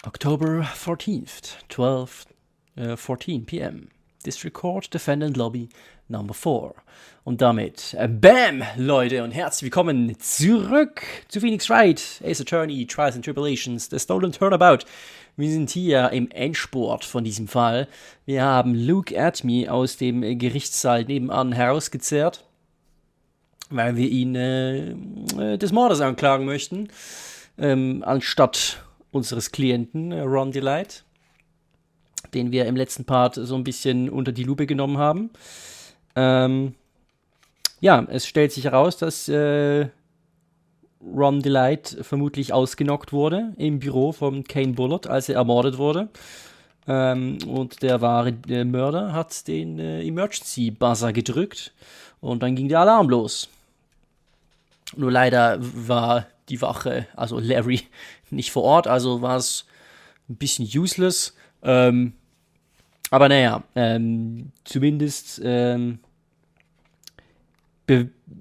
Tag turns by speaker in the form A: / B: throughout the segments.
A: October 14th, 14 p.m. District Court, Defendant Lobby Number 4. Und damit, BAM, Leute, und herzlich willkommen zurück zu Phoenix Wright, Ace Attorney, Trials and Tribulations, The Stolen Turnabout. Wir sind hier im Endspurt von diesem Fall. Wir haben Luke Atme aus dem Gerichtssaal nebenan herausgezerrt, weil wir ihn des Mordes anklagen möchten, anstatt unseres Klienten, Ron Delight, den wir im letzten Part so ein bisschen unter die Lupe genommen haben. Ja, es stellt sich heraus, dass Ron Delight vermutlich ausgenockt wurde im Büro von Kane Bullard, als er ermordet wurde. Und der wahre Mörder hat den Emergency-Buzzer gedrückt und dann ging der Alarm los. Nur leider war die Wache, also Larry, nicht vor Ort, also war es ein bisschen useless. Aber naja, zumindest hat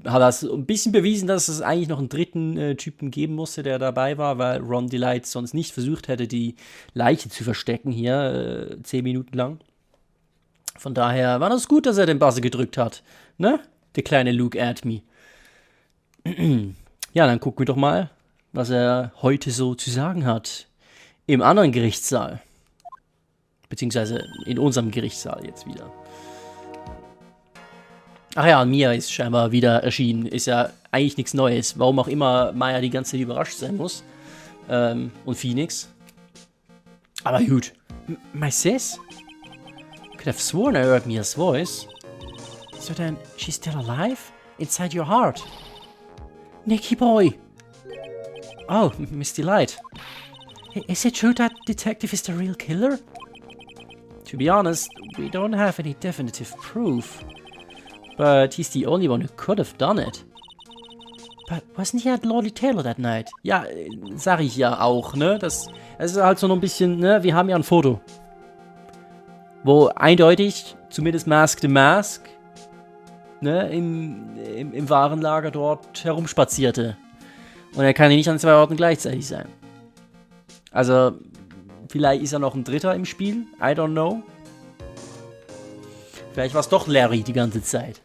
A: das ein bisschen bewiesen, dass es eigentlich noch einen dritten Typen geben musste, der dabei war, weil Ron Delight sonst nicht versucht hätte, die Leiche zu verstecken hier, 10 Minuten lang. Von daher war das gut, dass er den Buzzer gedrückt hat, ne? Der kleine Luke Atme. Ja, dann gucken wir doch mal, was er heute so zu sagen hat. Im anderen Gerichtssaal. Beziehungsweise in unserem Gerichtssaal jetzt wieder. Ach ja, Mia ist scheinbar wieder erschienen. Ist ja eigentlich nichts Neues. Warum auch immer Maya die ganze Zeit überrascht sein muss. Und Phoenix. Aber gut. My sis? Could have sworn I heard Mia's voice. So then, she's still alive? Inside your heart? Nicky boy! Oh, Miss Delight. Is it true that detective is the real killer? To be honest, we don't have any definitive proof. But he's the only one who could have done it. But wasn't he at Lordy Taylor that night? Ja, sag ich ja auch, ne? Das ist halt so noch ein bisschen, ne? Wir haben ja ein Foto. Wo eindeutig, zumindest Mask the Mask, ne? Im Warenlager dort herumspazierte. Und er kann ja nicht an 2 Orten gleichzeitig sein. Also, vielleicht ist er noch ein Dritter im Spiel. I don't know. Vielleicht war es doch Larry die ganze Zeit.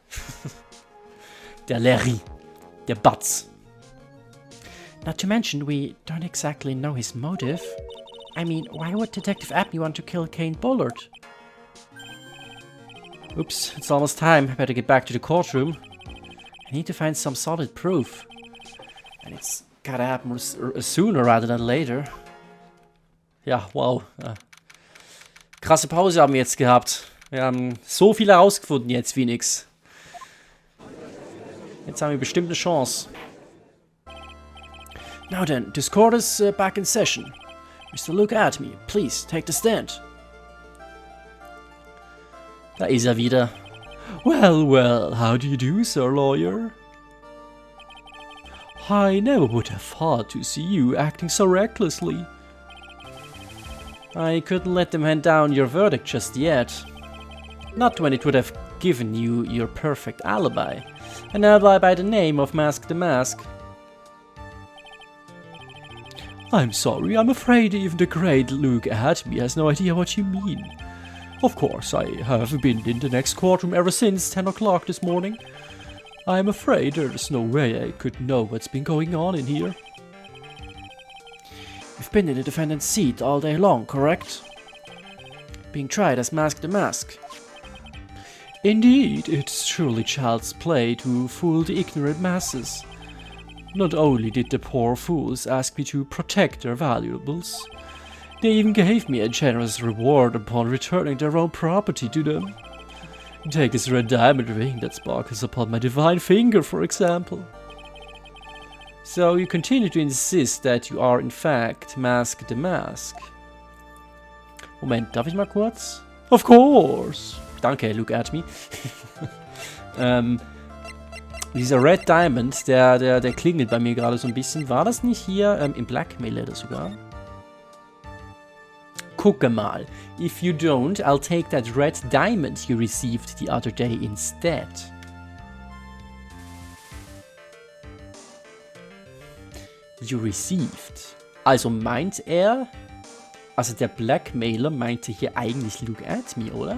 A: Der Larry. Der Batz. Not to mention, we don't exactly know his motive. I mean, why would Detective Abney want to kill Kane Bullard? Oops, it's almost time. I better get back to the courtroom. I need to find some solid proof. And it's gotta happen sooner rather than later. Ja, wow. Ja. Krasse Pause haben wir jetzt gehabt. Wir haben so viel herausgefunden jetzt, Phoenix. Jetzt haben wir bestimmt eine Chance. Now then, this court is back in session. Mr. Luke Atme, please take the stand. Da ist er wieder. Well, well, how do you do, Sir Lawyer? I never would have thought to see you acting so recklessly. I couldn't let them hand down your verdict just yet. Not when it would have given you your perfect alibi. An alibi by the name of Mask the Mask. I'm sorry, I'm afraid even the great Luke Atme has no idea what you mean. Of course, I have been in the next courtroom ever since 10 o'clock this morning. I'm afraid there's no way I could know what's been going on in here. You've been in the defendant's seat all day long, correct? Being tried as Mask the Mask. Indeed, it's surely child's play to fool the ignorant masses. Not only did the poor fools ask me to protect their valuables, they even gave me a generous reward upon returning their own property to them. Take this red diamond ring that sparkles upon my divine finger, for example. So you continue to insist that you are in fact Mask the Mask. Moment, darf ich mal kurz? Of course! Danke, Luke Atme. Dieser Red Diamond, der klingelt bei mir gerade so ein bisschen. War das nicht hier im Blackmail Letter sogar? Gucke mal. If you don't, I'll take that red diamond you received the other day instead. You received. Also meint er, Also der Blackmailer meinte hier eigentlich look at me, oder?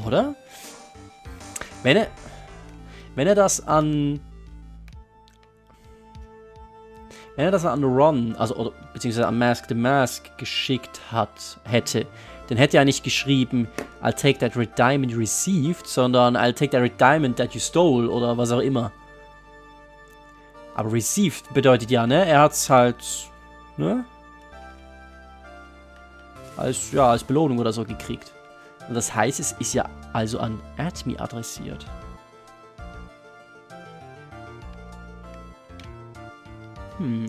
A: Oder? Wenn er das an... Wenn er das an Ron, also oder, beziehungsweise an Mask the Mask geschickt hätte, dann hätte er nicht geschrieben, I'll take that red diamond you received, sondern I'll take that red diamond that you stole oder was auch immer. Aber received bedeutet ja, ne? Er hat's halt, ne? Als Belohnung oder so gekriegt. Und das heißt, es ist ja also an Admi adressiert.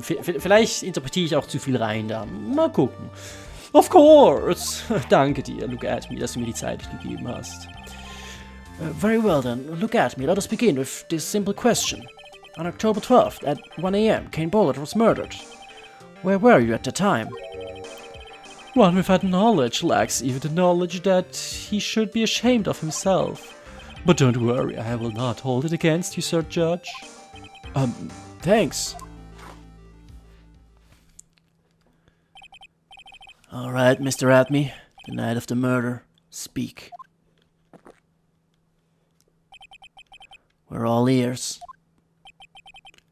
A: Vielleicht interpretiere ich auch zu viel rein da. Mal gucken. Of course! Danke dir, look at me, dass du mir die Zeit gegeben hast. Very well then, look at me. Let us begin with this simple question. On October 12th at 1 a.m., Kane Bollard was murdered. Where were you at the time? One without knowledge lacks even the knowledge that he should be ashamed of himself. But don't worry, I will not hold it against you, Sir Judge. Thanks. Alright, Mr. Admi, the night of the murder, speak. We're all ears.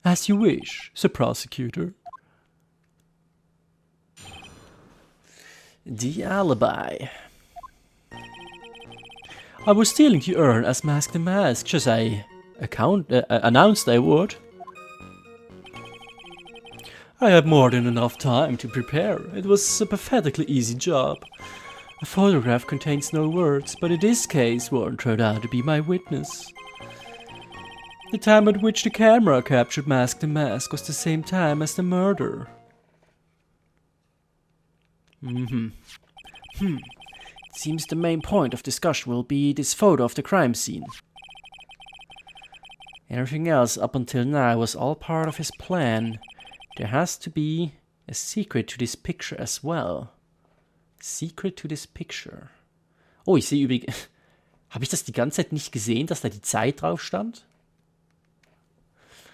A: As you wish, Sir Prosecutor. The alibi. I was stealing the urn as Mask the Mask, just I announced I would. I had more than enough time to prepare. It was a pathetically easy job. A photograph contains no words, but in this case one turned out to be my witness. The time at which the camera captured Mask the Mask was the same time as the murder. It seems the main point of discussion will be this photo of the crime scene. Everything else up until now was all part of his plan. There has to be a secret to this picture as well. Secret to this picture. Oh, ich sehe übrigens... Habe ich das die ganze Zeit nicht gesehen, dass da die Zeit drauf stand?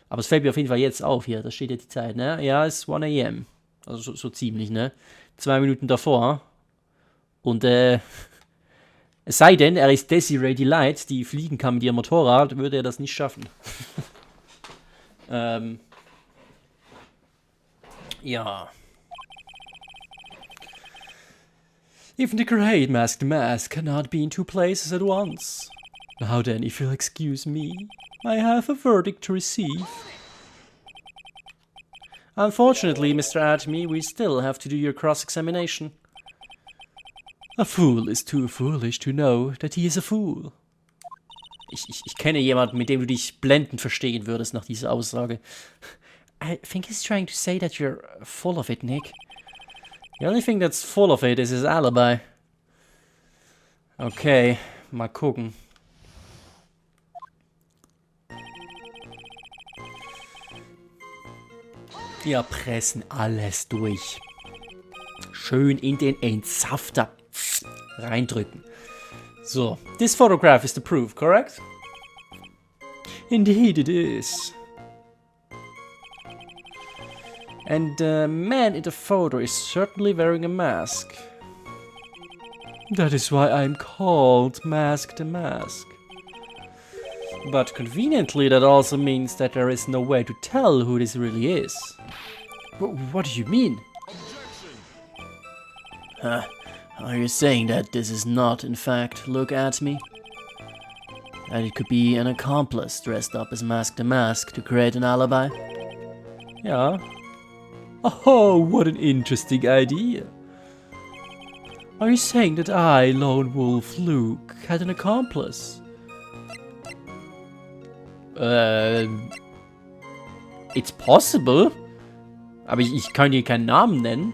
A: Aber es fällt mir auf jeden Fall jetzt auf hier. Da steht ja die Zeit, ne? Ja, es ist 1 a.m. Also so ziemlich, ne? 2 Minuten davor. Und, es sei denn, er ist Desiree Delight, die fliegen kann mit ihrem Motorrad, würde er das nicht schaffen. Ja. Even the great Mask the Mask cannot be in 2 places at once. Now then, if you'll excuse me, I have a verdict to receive. Unfortunately, Mr. Admi, we still have to do your cross-examination. A fool is too foolish to know that he is a fool. Ich kenne jemanden, mit dem du dich blendend verstehen würdest nach dieser Aussage. I think he's trying to say that you're full of it, Nick. The only thing that's full of it is his alibi. Okay, mal gucken. Wir pressen alles durch. Schön in den Entsafter reindrücken. So, this photograph is the proof, correct? Indeed it is. And the man in the photo is certainly wearing a mask. That is why I'm called Mask the Mask. But conveniently that also means that there is no way to tell who this really is. What do you mean? Are you saying that this is not, in fact, look at me? That it could be an accomplice dressed up as Mask the Mask to create an alibi? Yeah. Oh, what an interesting idea. Are you saying that I, Lone Wolf Luke, had an accomplice? It's possible. Aber ich kann dir keinen Namen nennen.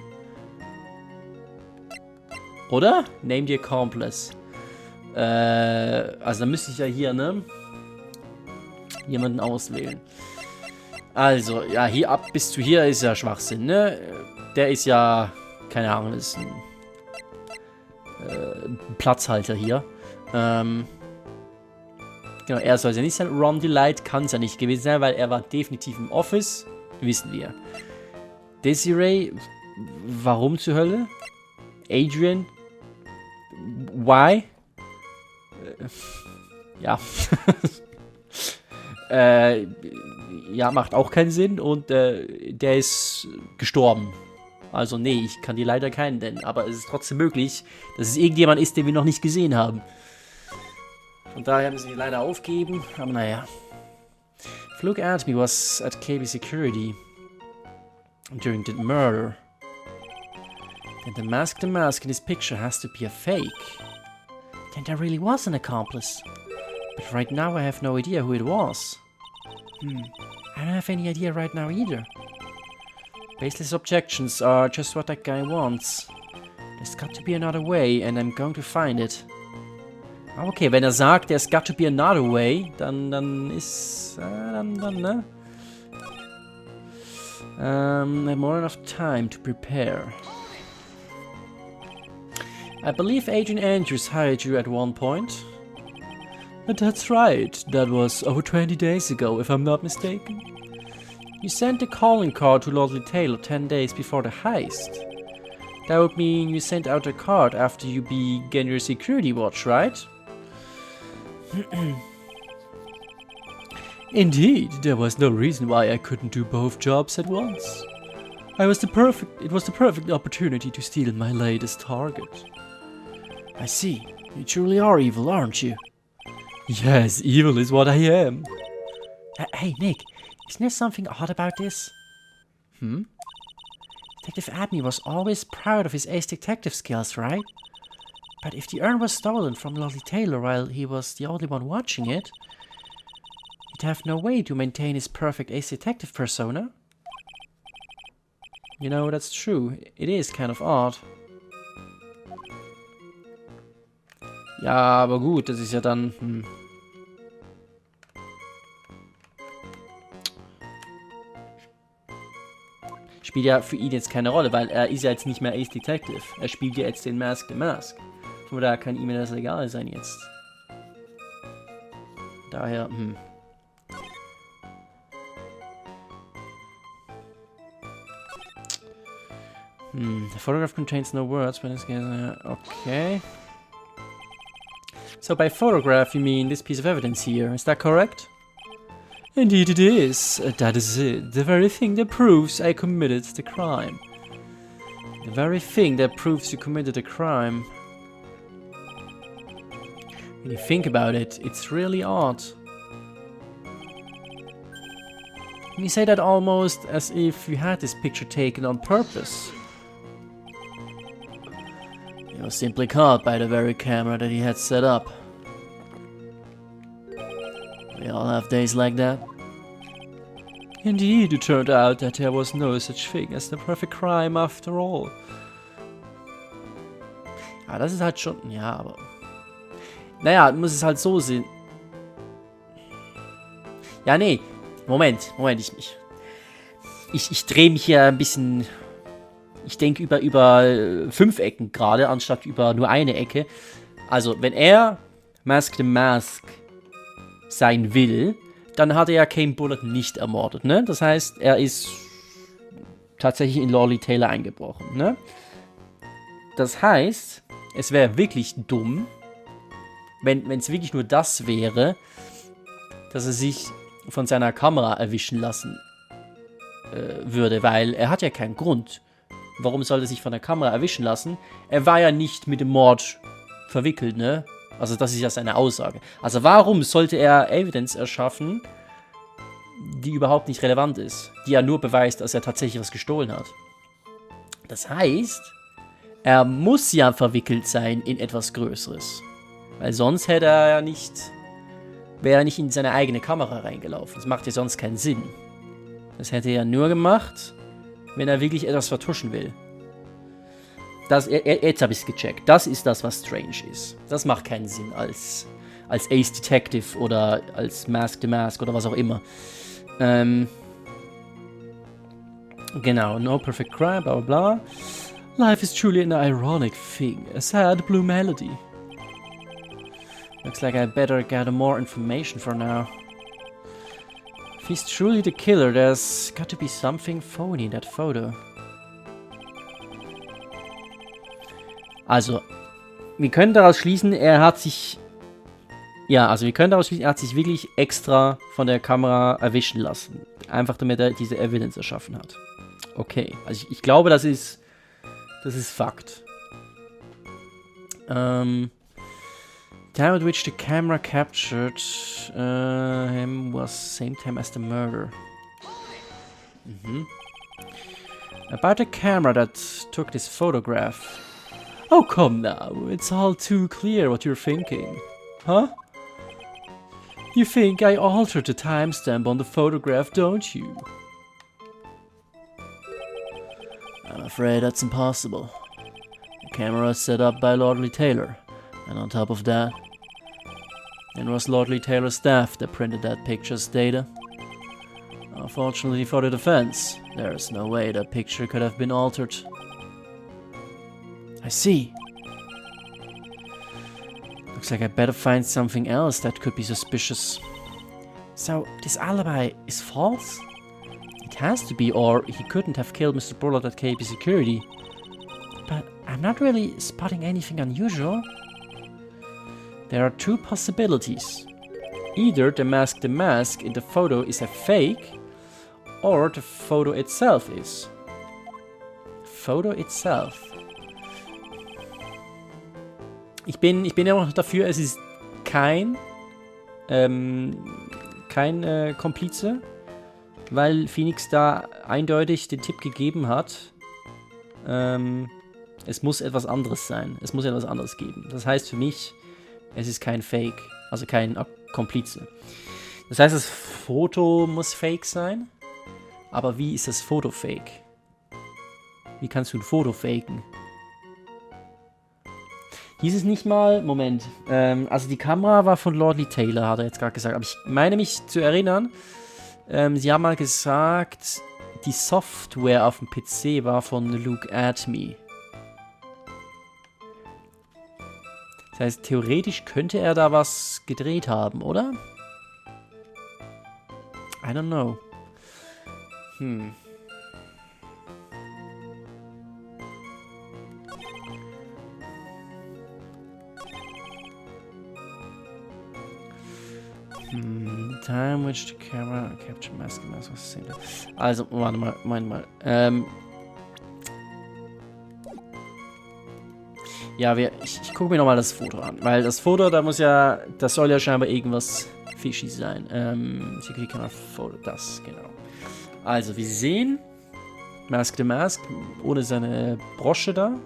A: Oder? Name the accomplice. Also dann müsste ich ja hier, ne? Jemanden auswählen. Also, ja, hier ab bis zu hier ist ja Schwachsinn, ne? Der ist ja, keine Ahnung, ist ein Platzhalter hier. Genau, er soll es ja nicht sein. Rom Delight kann es ja nicht gewesen sein, weil er war definitiv im Office. Wissen wir. Desiree, warum zur Hölle? Adrian, why? Ja. Ja, macht auch keinen Sinn und der ist gestorben. Also nee, ich kann dir leider keinen nennen, aber es ist trotzdem möglich, dass es irgendjemand ist, den wir noch nicht gesehen haben. Von daher müssen wir leider aufgeben, aber naja. If look at me was at KB Security during the murder, then the mask in this picture has to be a fake. Then there really was an accomplice. But right now I have no idea who it was. I don't have any idea right now either. Baseless objections are just what that guy wants. There's got to be another way and I'm going to find it. Okay, wenn er sagt, there's got to be another way, dann ist... ne? I have more enough time to prepare. I believe Agent Andrews hired you at one point. But that's right, that was over 20 days ago, if I'm not mistaken. You sent a calling card to Lordly Taylor 10 days before the heist. That would mean you sent out a card after you began your security watch, right? Indeed, there was no reason why I couldn't do both jobs at once. It was the perfect opportunity to steal my latest target. I see. You truly are evil, aren't you? Yes, evil is what I am. Hey, Nick, isn't there something odd about this? Detective Abney was always proud of his ace detective skills, right? But if the urn was stolen from Lolly Taylor while he was the only one watching it, he'd have no way to maintain his perfect ace detective persona. You know, that's true. It is kind of odd. Ja, aber gut, das ist ja dann... Spielt ja für ihn jetzt keine Rolle, weil er ist ja jetzt nicht mehr Ace Detective. Er spielt ja jetzt den Mask the Mask. Von daher kann ihm das egal sein jetzt. Daher, The photograph contains no words, but it's... Okay. So by photograph you mean this piece of evidence here, is that correct? Indeed it is. That is it. The very thing that proves I committed the crime. The very thing that proves you committed a crime. When you think about it, it's really odd. You say that almost as if you had this picture taken on purpose. He was simply caught by the very camera that he had set up. We all have days like that. Indeed, it turned out that there was no such thing as the perfect crime after all. Ja, das ist halt schon... Ja, aber... Naja, muss es halt so sehen. Ja, nee. Moment, ich drehe mich hier ein bisschen... Ich denke über 5 Ecken gerade, anstatt über nur eine Ecke. Also, wenn er Mask the Mask sein will, dann hat er ja Kane Bullock nicht ermordet, ne? Das heißt, er ist tatsächlich in Lolly Taylor eingebrochen, ne? Das heißt, es wäre wirklich dumm, wenn es wirklich nur das wäre, dass er sich von seiner Kamera erwischen lassen würde, weil er hat ja keinen Grund. Warum soll er sich von der Kamera erwischen lassen? Er war ja nicht mit dem Mord verwickelt, ne? Also das ist ja seine Aussage. Also warum sollte er Evidence erschaffen, die überhaupt nicht relevant ist? Die ja nur beweist, dass er tatsächlich was gestohlen hat. Das heißt, er muss ja verwickelt sein in etwas Größeres. Weil sonst hätte er ja nicht... wäre er nicht in seine eigene Kamera reingelaufen. Das macht ja sonst keinen Sinn. Das hätte er nur gemacht, wenn er wirklich etwas vertuschen will. Jetzt habe ich es gecheckt. Das ist das, was strange ist. Das macht keinen Sinn als Ace Detective oder als Mask the Mask oder was auch immer. Genau, no perfect crime, bla bla bla. Life is truly an ironic thing, a sad blue melody. Looks like I better gather more information for now. If he's truly the killer, there's got to be something phony in that photo. Also, wir können daraus schließen, er hat sich... Ja, also wir können daraus schließen, er hat sich wirklich extra von der Kamera erwischen lassen. Einfach damit er diese Evidence erschaffen hat. Okay, also ich glaube, das ist Fakt. Time at which the camera captured him was same time as the murder. About the camera that took this photograph. Oh, come now, it's all too clear what you're thinking. Huh? You think I altered the timestamp on the photograph, don't you? I'm afraid that's impossible. The camera is set up by Lordly Taylor, and on top of that, it was Lordly Taylor's staff that printed that picture's data. Unfortunately for the defense, there's no way that picture could have been altered. I see. Looks like I better find something else that could be suspicious. So, this alibi is false? It has to be, or he couldn't have killed Mr. Bullard at KP Security. But I'm not really spotting anything unusual. There are two possibilities. Either the mask in the photo is a fake, or the photo itself is. Photo itself. Ich bin immer noch dafür, es ist kein Komplize, weil Phoenix da eindeutig den Tipp gegeben hat, es muss etwas anderes sein. Es muss etwas anderes geben. Das heißt für mich, es ist kein Fake, also kein Komplize. Das heißt, das Foto muss fake sein, aber wie ist das Foto fake? Wie kannst du ein Foto faken? Hieß es nicht mal, Moment, also die Kamera war von Lordly Taylor, hat er jetzt gerade gesagt, aber ich meine mich zu erinnern, sie haben mal gesagt, die Software auf dem PC war von Luke Atme. Das heißt, theoretisch könnte er da was gedreht haben, oder? I don't know. Time which the camera capture mask was seen. Also, warte mal, ja, ich gucke mir nochmal das Foto an, weil das Foto, das soll ja scheinbar irgendwas fishy sein. Security Camera Photo, das, genau. Also, wir sehen Mask the Mask, ohne seine Brosche da.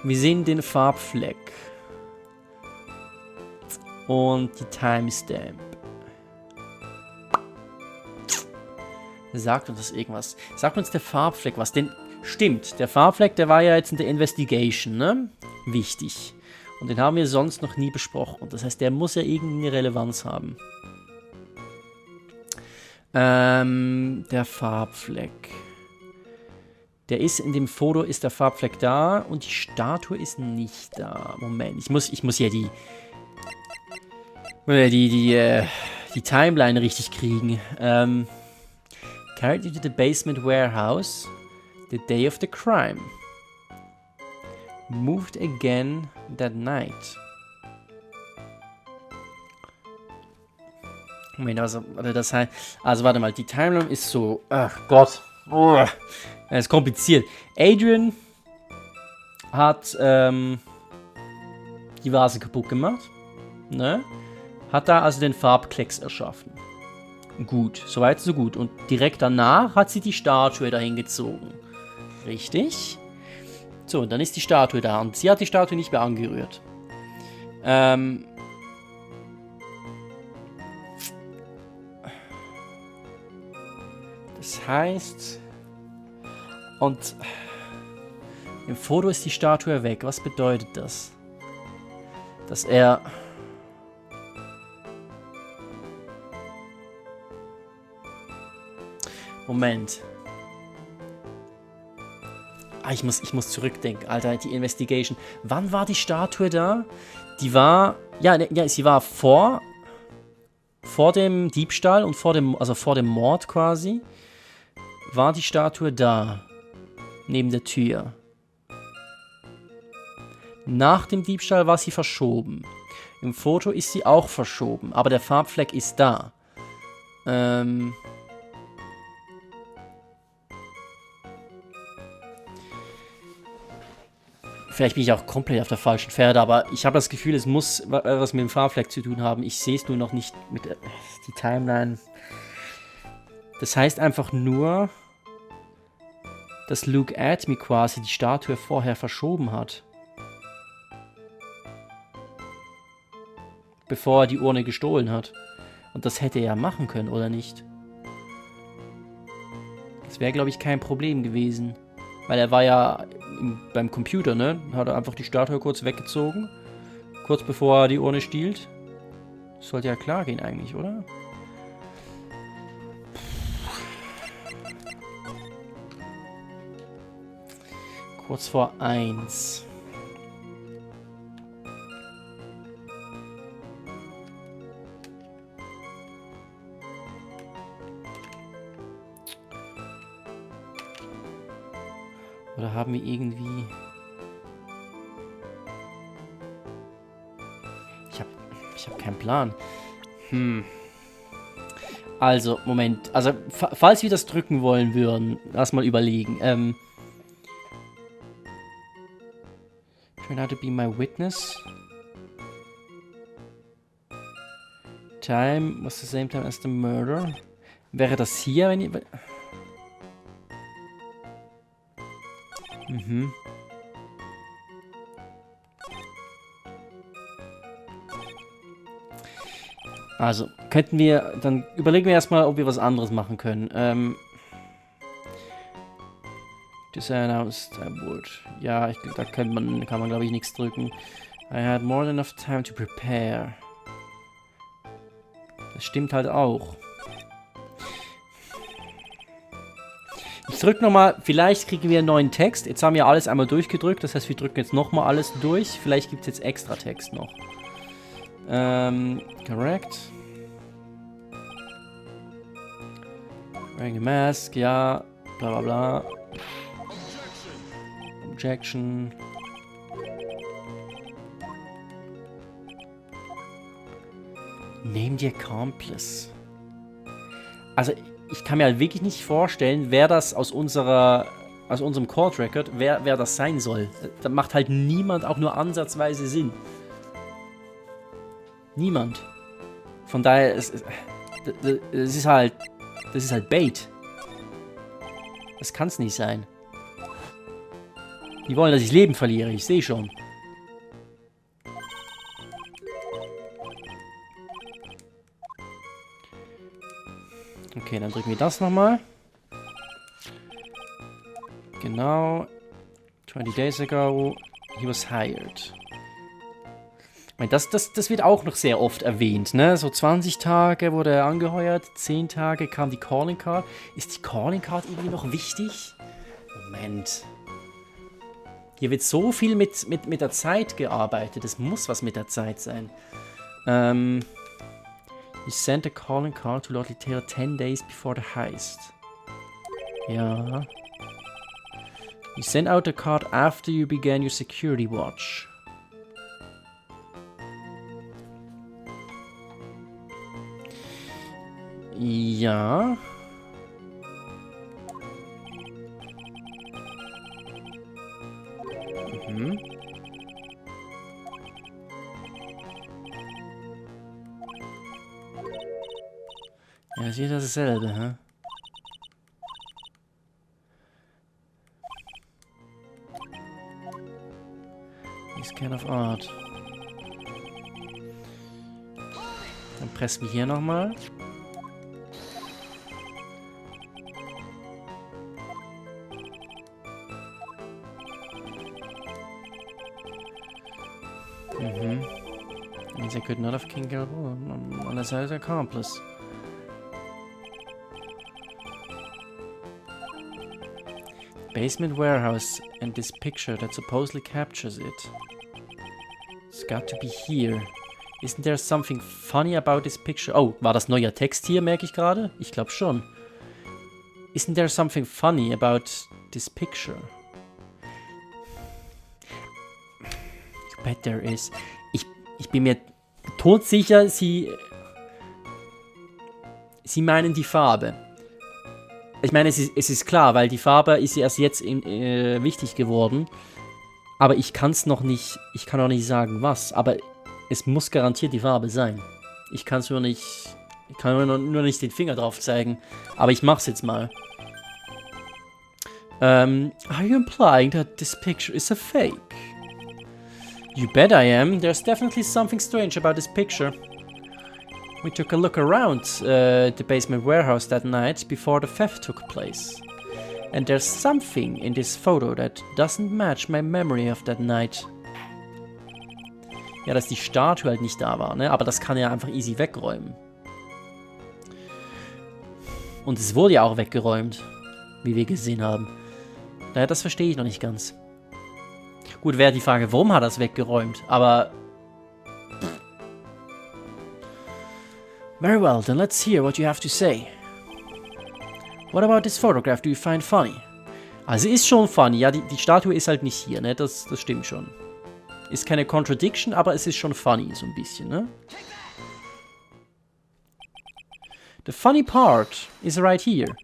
A: Wir sehen den Farbfleck. Und die Timestamp. Sagt uns das irgendwas? Sagt uns der Farbfleck was? Denn stimmt, der Farbfleck, der war ja jetzt in der Investigation, ne? Wichtig. Und den haben wir sonst noch nie besprochen. Das heißt, der muss ja irgendeine Relevanz haben. Der Farbfleck. Der ist in dem Foto, ist der Farbfleck da und die Statue ist nicht da. Moment, ich muss ja die Timeline richtig kriegen. Carried into the basement warehouse the day of the crime. Moved again that night. Moment, also das heißt, also warte mal, die Timeline ist so, ach Gott, das ist kompliziert. Adrian hat die Vase kaputt gemacht, ne? Hat da also den Farbklecks erschaffen. Gut, soweit so gut. Und direkt danach hat sie die Statue dahin gezogen. Richtig? So, und dann ist die Statue da. Und sie hat die Statue nicht mehr angerührt. Das heißt... Und... Im Foto ist die Statue weg. Was bedeutet das? Dass er... Moment. ich muss zurückdenken, Alter, die Investigation. Wann war die Statue da? Die war, sie war vor dem Diebstahl und vor dem Mord quasi, war die Statue da, neben der Tür. Nach dem Diebstahl war sie verschoben. Im Foto ist sie auch verschoben, aber der Farbfleck ist da. Vielleicht bin ich auch komplett auf der falschen Pferde, aber ich habe das Gefühl, es muss was mit dem Farbfleck zu tun haben. Ich sehe es nur noch nicht mit die Timeline. Das heißt einfach nur, dass Look at Me quasi die Statue vorher verschoben hat. Bevor er die Urne gestohlen hat. Und das hätte er ja machen können, oder nicht? Das wäre, glaube ich, kein Problem gewesen. Weil er war ja beim Computer, ne? Hat er einfach die Statue kurz weggezogen. Kurz bevor er die Urne stiehlt. Sollte ja klar gehen eigentlich, oder? Kurz vor 1. Oder haben wir irgendwie... Ich hab keinen Plan. Also, Moment. Also, falls wir das drücken wollen würden, lass mal überlegen. Turn out to be my witness. Time was the same time as the murder. Wäre das hier, wenn ich... Also, könnten wir, dann überlegen wir erstmal, ob wir was anderes machen können. Disannounced I would. Ja, da kann man glaube ich nichts drücken. I had more than enough time to prepare. Das stimmt halt auch. Ich drücke nochmal, vielleicht kriegen wir einen neuen Text. Jetzt haben wir alles einmal durchgedrückt, das heißt, wir drücken jetzt nochmal alles durch. Vielleicht gibt es jetzt extra Text noch. Correct. Wearing a mask, ja. Bla bla bla. Objection. Name the accomplice. Also, ich kann mir halt wirklich nicht vorstellen, wer das aus unserem Court Record, wer das sein soll. Da macht halt niemand auch nur ansatzweise Sinn. Niemand. Von daher, das ist halt Bait. Das kann es nicht sein. Die wollen, dass ich das Leben verliere, ich sehe schon. Okay, dann drücken wir das nochmal. Genau. 20 days ago, he was hired. Ich meine, das wird auch noch sehr oft erwähnt, ne? So 20 Tage wurde er angeheuert, 10 Tage kam die Calling Card. Ist die Calling Card irgendwie noch wichtig? Moment. Hier wird so viel mit der Zeit gearbeitet. Es muss was mit der Zeit sein. You sent a calling card to Lord Taylor 10 days before the heist. Ja. You sent out the card after you began your security watch. Ja. Ja, ist jeder dasselbe, hä? This kind of art. Dann pressen wir hier nochmal. Means I could not have killed unless I was an accomplice. Basement warehouse and this picture that supposedly captures it. It's got to be here. Isn't there something funny about this picture? Oh, war das neuer Text hier, merke ich gerade? Ich glaube schon. Isn't there something funny about this picture? You bet there is. Ich bin mir todsicher, sie meinen die Farbe. Ich meine, es ist klar, weil die Farbe ist erst jetzt wichtig geworden. Aber ich kann noch nicht sagen, was. Aber es muss garantiert die Farbe sein. Ich kann nur nicht den Finger drauf zeigen. Aber ich mach's jetzt mal. Are you implying that this picture is a fake? You bet I am. There's definitely something strange about this picture. We took a look around the basement warehouse that night before the theft took place. And there's something in this photo that doesn't match my memory of that night. Ja, dass die Statue halt nicht da war, ne? Aber das kann er einfach easy wegräumen. Und es wurde ja auch weggeräumt, wie wir gesehen haben. Naja, das verstehe ich noch nicht ganz. Gut, wäre die Frage, warum hat er es weggeräumt? Aber... Very well, then let's hear what you have to say. What about this photograph do you find funny? Also ist schon funny, ja, die Statue ist halt nicht hier, ne? Das stimmt schon. Ist keine Contradiction, aber es ist schon funny, so ein bisschen, ne? The funny part is right here.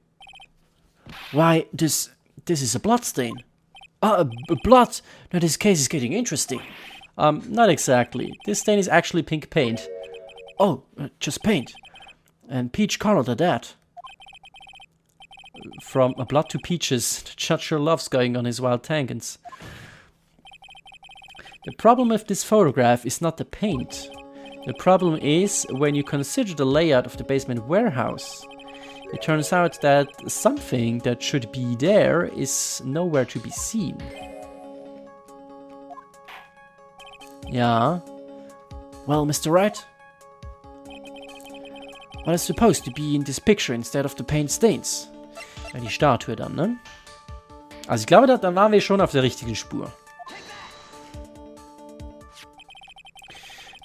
A: Why, this is a blood stain. Blood? No, this case is getting interesting. Not exactly. This stain is actually pink paint. Oh, just paint. And peach colored at that. From a blood to peaches, the judge sure loves going on his wild tangents. The problem with this photograph is not the paint. The problem is when you consider the layout of the basement warehouse. It turns out that something that should be there is nowhere to be seen. Yeah. Well, Mr. Wright? What is supposed to be in this picture instead of the paint stains? Ja, die Statue dann, ne? Also ich glaube, dann waren wir schon auf der richtigen Spur.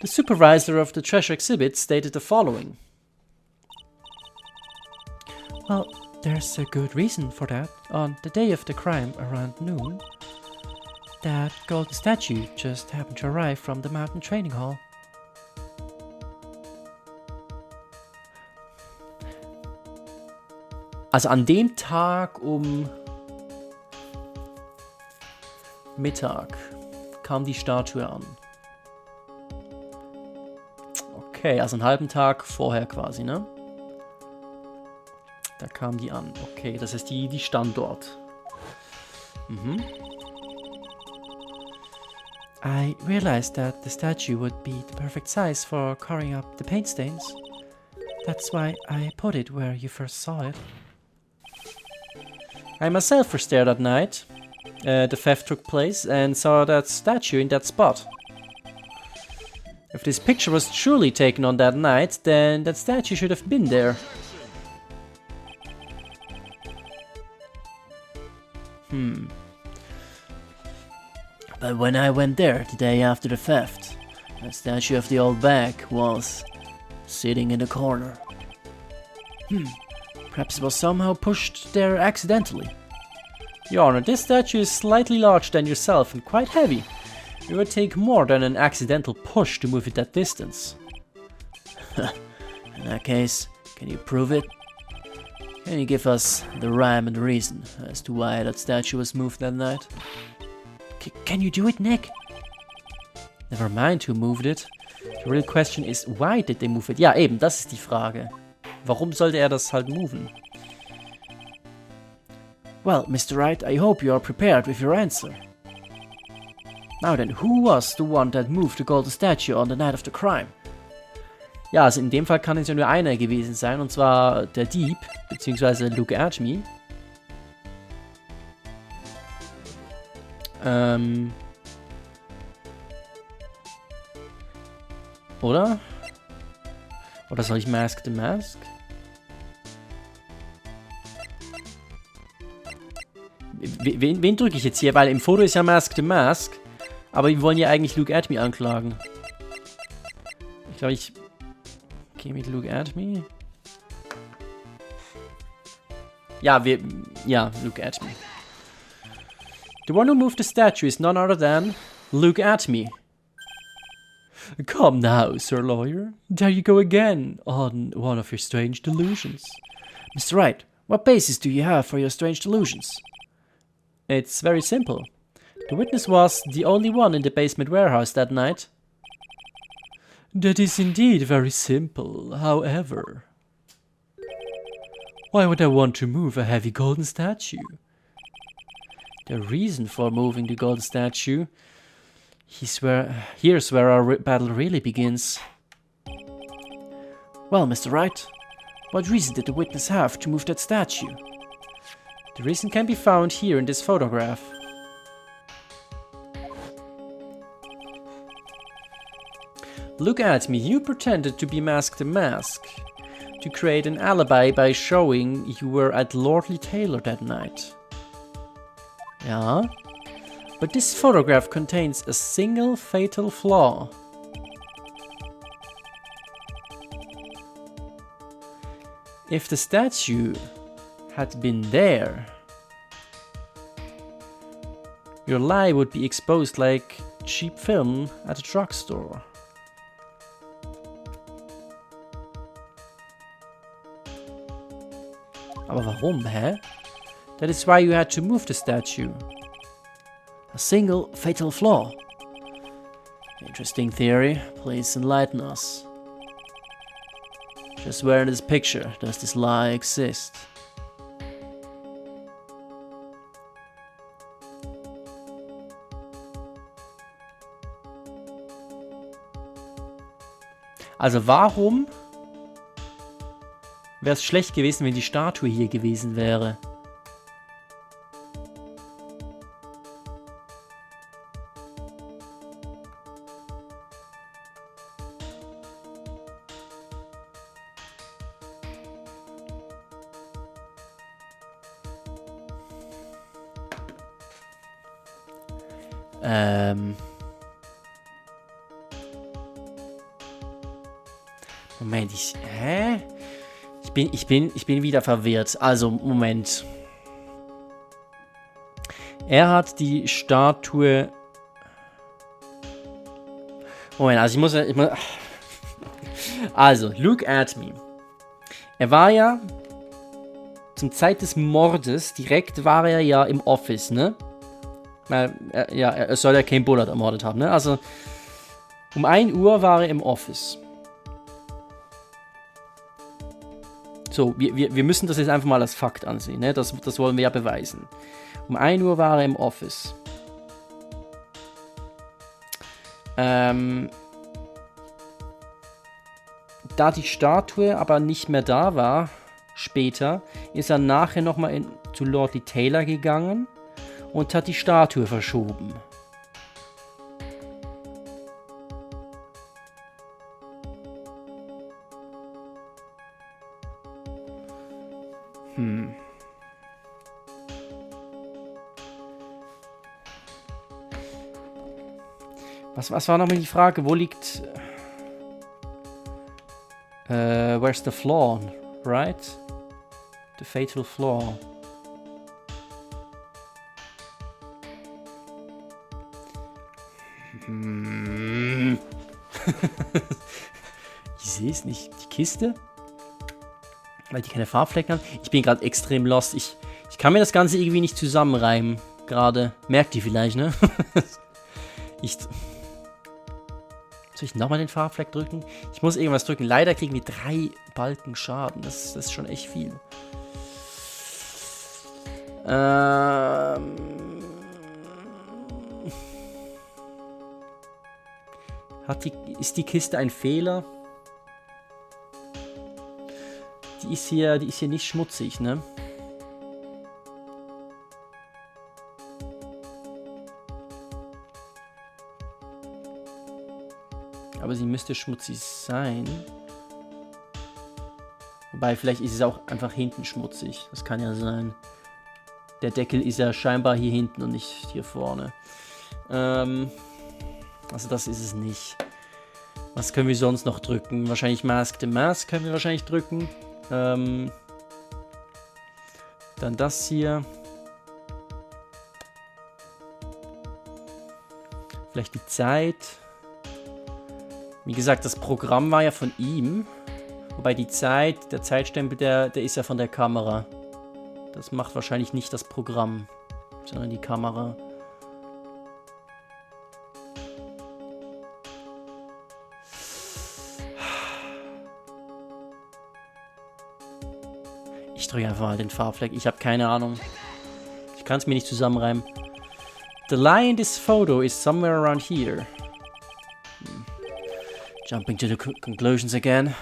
A: The supervisor of the treasure exhibit stated the following. Well, there's a good reason for that. On the day of the crime, around noon, that golden statue just happened to arrive from the mountain training hall. Also an dem Tag um Mittag kam die Statue an. Okay, also einen halben Tag vorher quasi, ne? Da kam die an. Okay, das heißt, die stand dort. Mhm. I realized that the statue would be the perfect size for covering up the paint stains. That's why I put it where you first saw it. I myself was there that night. The theft took place and saw that statue in that spot. If this picture was truly taken on that night, then that statue should have been there. But when I went there the day after the theft, the statue of the old bag was sitting in the corner. Perhaps it was somehow pushed there accidentally. Your Honor, this statue is slightly larger than yourself and quite heavy. It would take more than an accidental push to move it that distance. In that case, can you prove it? Can you give us the rhyme and reason as to why that statue was moved that night? Can you do it, Nick? Never mind who moved it. The real question is, why did they move it? Ja, eben, das ist die Frage. Warum sollte er das halt moven? Well, Mr. Wright, I hope you are prepared with your answer. Now then, who was the one that moved the golden statue on the night of the crime? Ja, also in dem Fall kann es ja nur einer gewesen sein, und zwar der Dieb, beziehungsweise Luke Archme. Oder? Oder soll ich Mask the Mask? Wen drücke ich jetzt hier? Weil im Foto ist ja Mask the Mask. Aber wir wollen ja eigentlich Look at Me anklagen. Ich glaube, ich gehe mit Look at Me. Ja, Look at Me. The one who moved the statue is none other than Look at Me. Come now, Sir Lawyer. There you go again on one of your strange delusions. Mr. Wright, what basis do you have for your strange delusions? It's very simple. The witness was the only one in the basement warehouse that night. That is indeed very simple, however. Why would I want to move a heavy golden statue? The reason for moving the golden statue... Here's where our battle really begins. Well, Mr. Wright, what reason did the witness have to move that statue? The reason can be found here in this photograph. Look at me, you pretended to be Mask the Mask, to create an alibi by showing you were at Lordly Taylor that night. Yeah? But this photograph contains a single fatal flaw. If the statue had been there, your lie would be exposed like cheap film at a drugstore. Aber warum, hä? That is why you had to move the statue. A single fatal flaw. Interesting theory. Please enlighten us. Just where in this picture does this lie exist? Also warum wäre es schlecht gewesen, wenn die Statue hier gewesen wäre? Moment, hä? Ich bin wieder verwirrt. Also, Moment. Er hat die Statue... Moment, also ich muss... Also, look at me. Er war ja... Zum Zeit des Mordes, direkt war er ja im Office, ne? Weil, er soll ja Kane Bullard ermordet haben, ne? Also, um 1 Uhr war er im Office. So, wir müssen das jetzt einfach mal als Fakt ansehen, ne? Das wollen wir ja beweisen. Um 1 Uhr war er im Office. Da die Statue aber nicht mehr da war, später, ist er nachher nochmal zu Lordly Taylor gegangen und hat die Statue verschoben. Was war nochmal die Frage? Wo liegt... where's the flaw, right? The fatal flaw. Ich sehe es nicht. Die Kiste? Weil die keine Farbflecken haben. Ich bin gerade extrem lost. Ich kann mir das Ganze irgendwie nicht zusammenreimen. Gerade. Merkt ihr vielleicht, ne? Soll ich nochmal den Farbfleck drücken? Ich muss irgendwas drücken. Leider kriegen wir 3 Balken Schaden. Das ist schon echt viel. Ist die Kiste ein Fehler? Die ist hier nicht schmutzig, ne? Aber sie müsste schmutzig sein. Wobei, vielleicht ist es auch einfach hinten schmutzig. Das kann ja sein. Der Deckel ist ja scheinbar hier hinten und nicht hier vorne. Also das ist es nicht. Was können wir sonst noch drücken? Wahrscheinlich Mask the Mask können wir wahrscheinlich drücken. Dann das hier. Vielleicht die Zeit. Wie gesagt, das Programm war ja von ihm. Wobei die Zeit, der Zeitstempel, der ist ja von der Kamera. Das macht wahrscheinlich nicht das Programm, sondern die Kamera. Ich drücke einfach mal den Farbfleck. Ich habe keine Ahnung. Ich kann es mir nicht zusammenreimen. The lie in this photo is somewhere around here. Jumping to the conclusions again.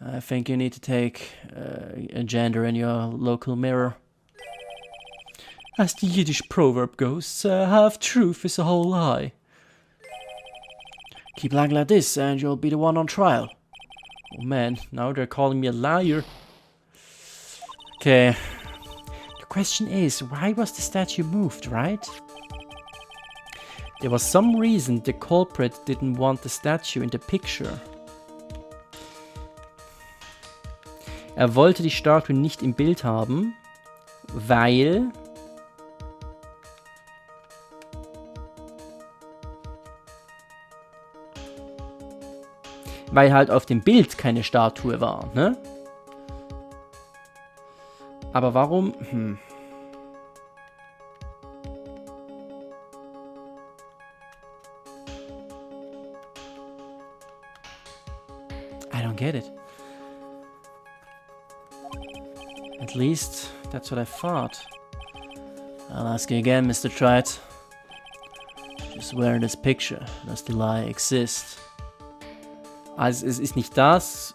A: I think you need to take a gender in your local mirror. As the Yiddish proverb goes, half truth is a whole lie. Keep lying like this and you'll be the one on trial. Oh man, now they're calling me a liar. Okay. The question is, why was the statue moved, right? There was some reason the culprit didn't want the statue in the picture. Er wollte die Statue nicht im Bild haben, weil halt auf dem Bild keine Statue war, ne? Aber warum? I don't get it. At least, that's what I thought. I'll ask you again, Mr. Wright. Just where in this picture does the lie exist? Also, es ist nicht das.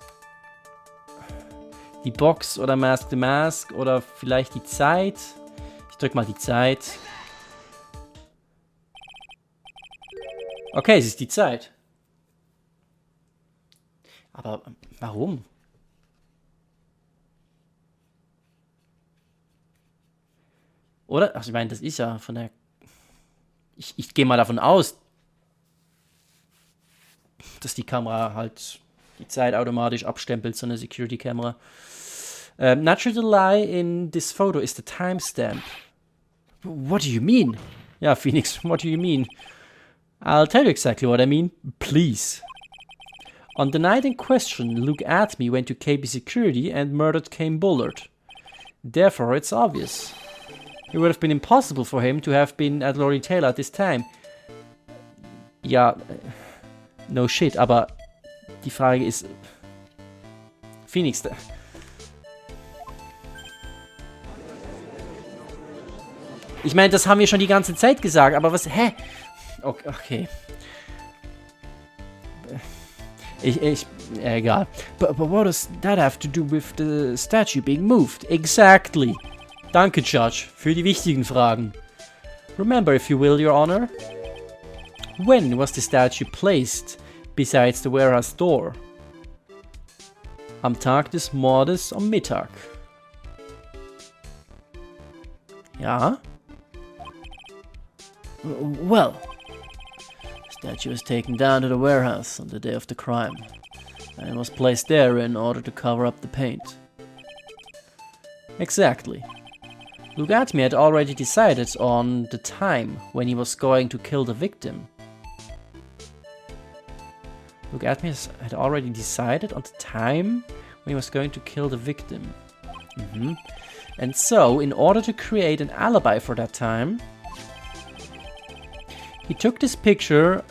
A: Die Box oder Mask the Mask oder vielleicht die Zeit. Ich drück mal die Zeit. Okay, es ist die Zeit. Aber warum? Oder? Ach, ich meine, das ist ja von der... Ich gehe mal davon aus, dass die Kamera halt die Zeit automatisch abstempelt, so eine Security-Kamera. Naturally the lie in this photo is the timestamp. What do you mean? Ja, Phoenix, what do you mean? I'll tell you exactly what I mean. Please. On the night in question, Luke Atme went to KB Security and murdered Kane Bullard. Therefore, it's obvious. It would have been impossible for him to have been at Lori Taylor at this time. Ja, no shit, aber die Frage ist... Phoenix, ich meine, das haben wir schon die ganze Zeit gesagt, aber was... Hä? Okay. Egal. But what does that have to do with the statue being moved? Exactly. Danke, Judge, für die wichtigen Fragen. Remember, if you will, Your Honor. When was the statue placed besides the warehouse door? Am Tag des Mordes am Mittag. Ja? Well, the statue was taken down to the warehouse on the day of the crime and was placed there in order to cover up the paint. Exactly. Luke Atme had already decided on the time when he was going to kill the victim. Luke Atme had already decided on the time when he was going to kill the victim. And so, in order to create an alibi for that time, he took this picture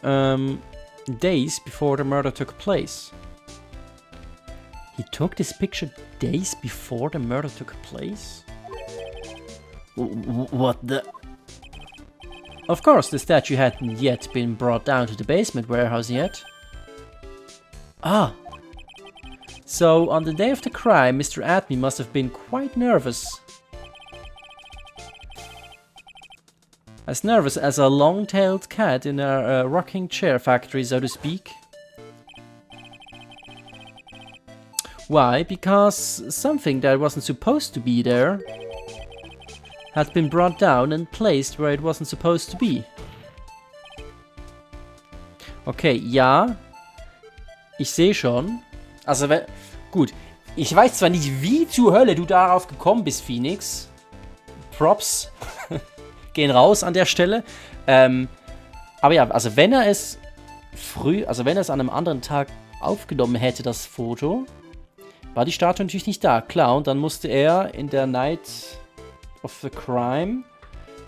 A: days before the murder took place. He took this picture days before the murder took place? What the... Of course, the statue hadn't yet been brought down to the basement warehouse yet. Ah. So, on the day of the crime, Mr. Atme must have been quite nervous. As nervous as a long-tailed cat in a rocking chair factory, so to speak. Why? Because something that wasn't supposed to be there had been brought down and placed where it wasn't supposed to be. Okay, ja. Ich sehe schon. Also, gut. Ich weiß zwar nicht, wie zur Hölle du darauf gekommen bist, Phoenix. Props. Gehen raus an der Stelle. Aber ja, also wenn er es wenn er es an einem anderen Tag aufgenommen hätte, das Foto, war die Statue natürlich nicht da. Klar, und dann musste er in der Night of the Crime,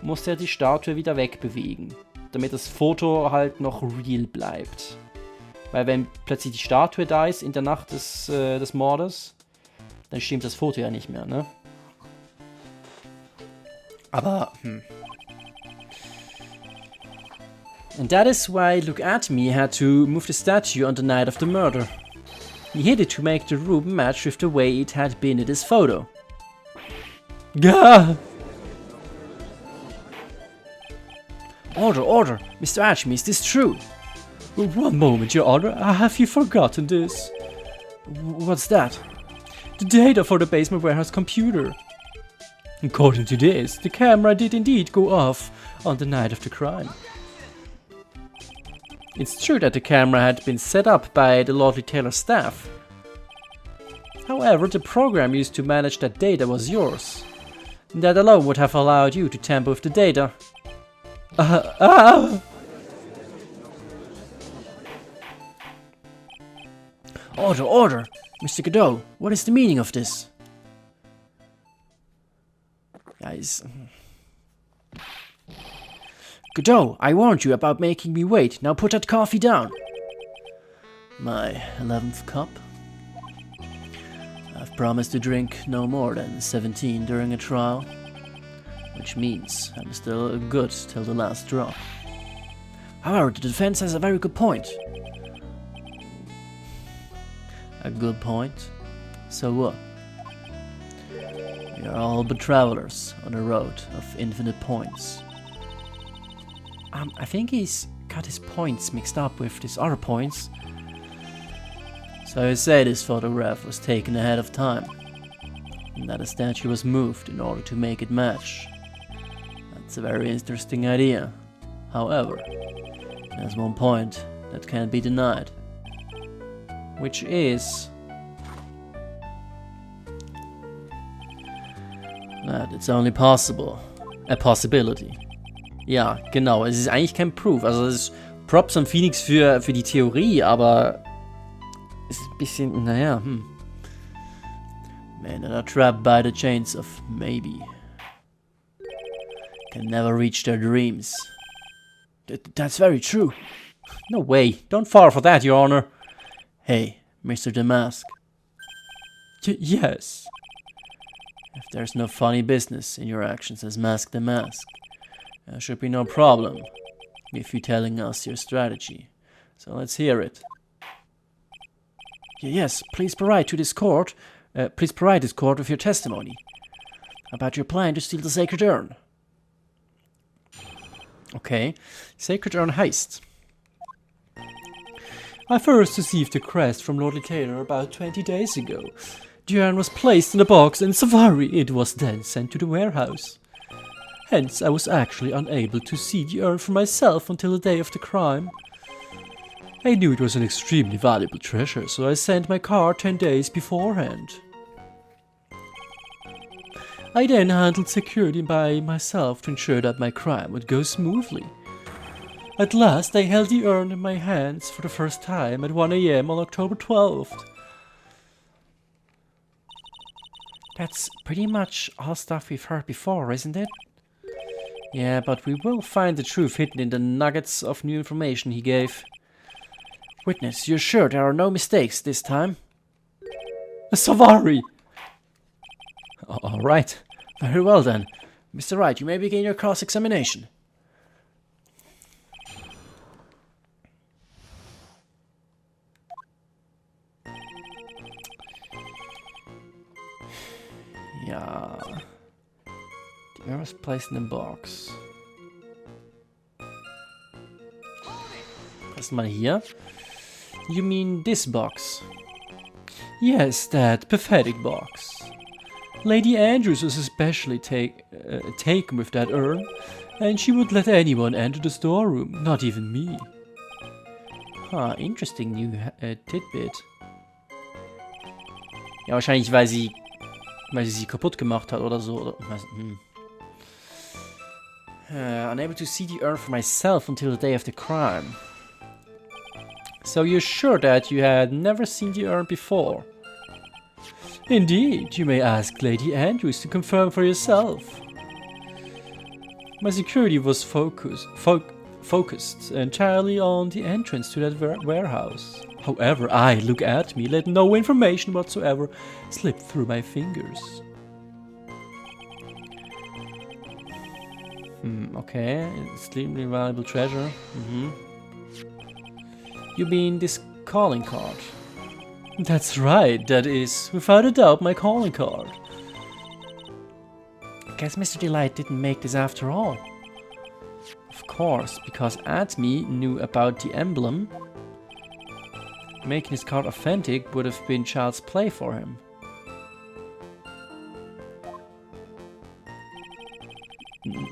A: musste er die Statue wieder wegbewegen. Damit das Foto halt noch real bleibt. Weil wenn plötzlich die Statue da ist in der Nacht des Mordes, dann stimmt das Foto ja nicht mehr, ne? Aber, And that is why Look At Me had to move the statue on the night of the murder. He hid it to make the room match with the way it had been in this photo. Gah! Order! Mr. Ashme, is this true? One moment, Your Honor. Have you forgotten this? What's that? The data for the basement warehouse computer. According to this, the camera did indeed go off on the night of the crime. It's true that the camera had been set up by the Lordly Taylor staff. However, the program used to manage that data was yours. That alone would have allowed you to tamper with the data. Order! Mr. Godot, what is the meaning of this? Guys. Godot, I warned you about making me wait. Now put that coffee down. My 11th cup? I've promised to drink no more than 17 during a trial. Which means I'm still good till the last drop. However, the defense has a very good point. A good point? So what? We are all but travelers on a road of infinite points. I think he's got his points mixed up with his other points. So I say this photograph was taken ahead of time, and that a statue was moved in order to make it match. That's a very interesting idea. However, there's one point that can't be denied, which is that it's only possible, a possibility. Ja, genau, es ist eigentlich kein Proof, also es ist Props an Phoenix für die Theorie, aber es ist ein bisschen, naja, Men that are trapped by the chains of maybe can never reach their dreams. That's very true. No way, don't fall for that, Your Honor. Hey, Mr. Damask. Yes. If there's no funny business in your actions as Mask the Mask, there should be no problem with you telling us your strategy. So let's hear it. Yes, please provide this court with your testimony about your plan to steal the sacred urn. Okay, sacred urn heist. I first received a request from Lord Taylor about 20 days ago. The urn was placed in a box in Safari. It was then sent to the warehouse. Hence, I was actually unable to see the urn for myself until the day of the crime. I knew it was an extremely valuable treasure, so I sent my car 10 days beforehand. I then handled security by myself to ensure that my crime would go smoothly. At last, I held the urn in my hands for the first time at 1 AM on October 12th. That's pretty much all stuff we've heard before, isn't it? Yeah, but we will find the truth hidden in the nuggets of new information he gave. Witness, you're sure there are no mistakes this time? A Savari! All right. Very well then. Mr. Wright, you may begin your cross-examination. Ja. The urn was placed in a box. Erstmal hier. You mean this box? Yes, that pathetic box.
B: Lady Andrews was especially taken with that urn, and she would let anyone enter the storeroom, not even me.
A: Ah, interesting new tidbit. Ja, wahrscheinlich, weil sie kaputt gemacht hat oder so. Oder, unable to see the urn for myself until the day of the crime. So you're sure that you had never seen the urn before?
B: Indeed, you may ask Lady Andrews to confirm for yourself. My security was focused entirely on the entrance to that warehouse. However, look at me, let no information whatsoever slip through my fingers.
A: Okay, extremely valuable treasure. You mean this calling card?
B: That's right, that is, without a doubt, my calling card.
A: Guess Mr. Delight didn't make this after all. Of course, because Admi knew about the emblem. Making his card authentic would have been child's play for him.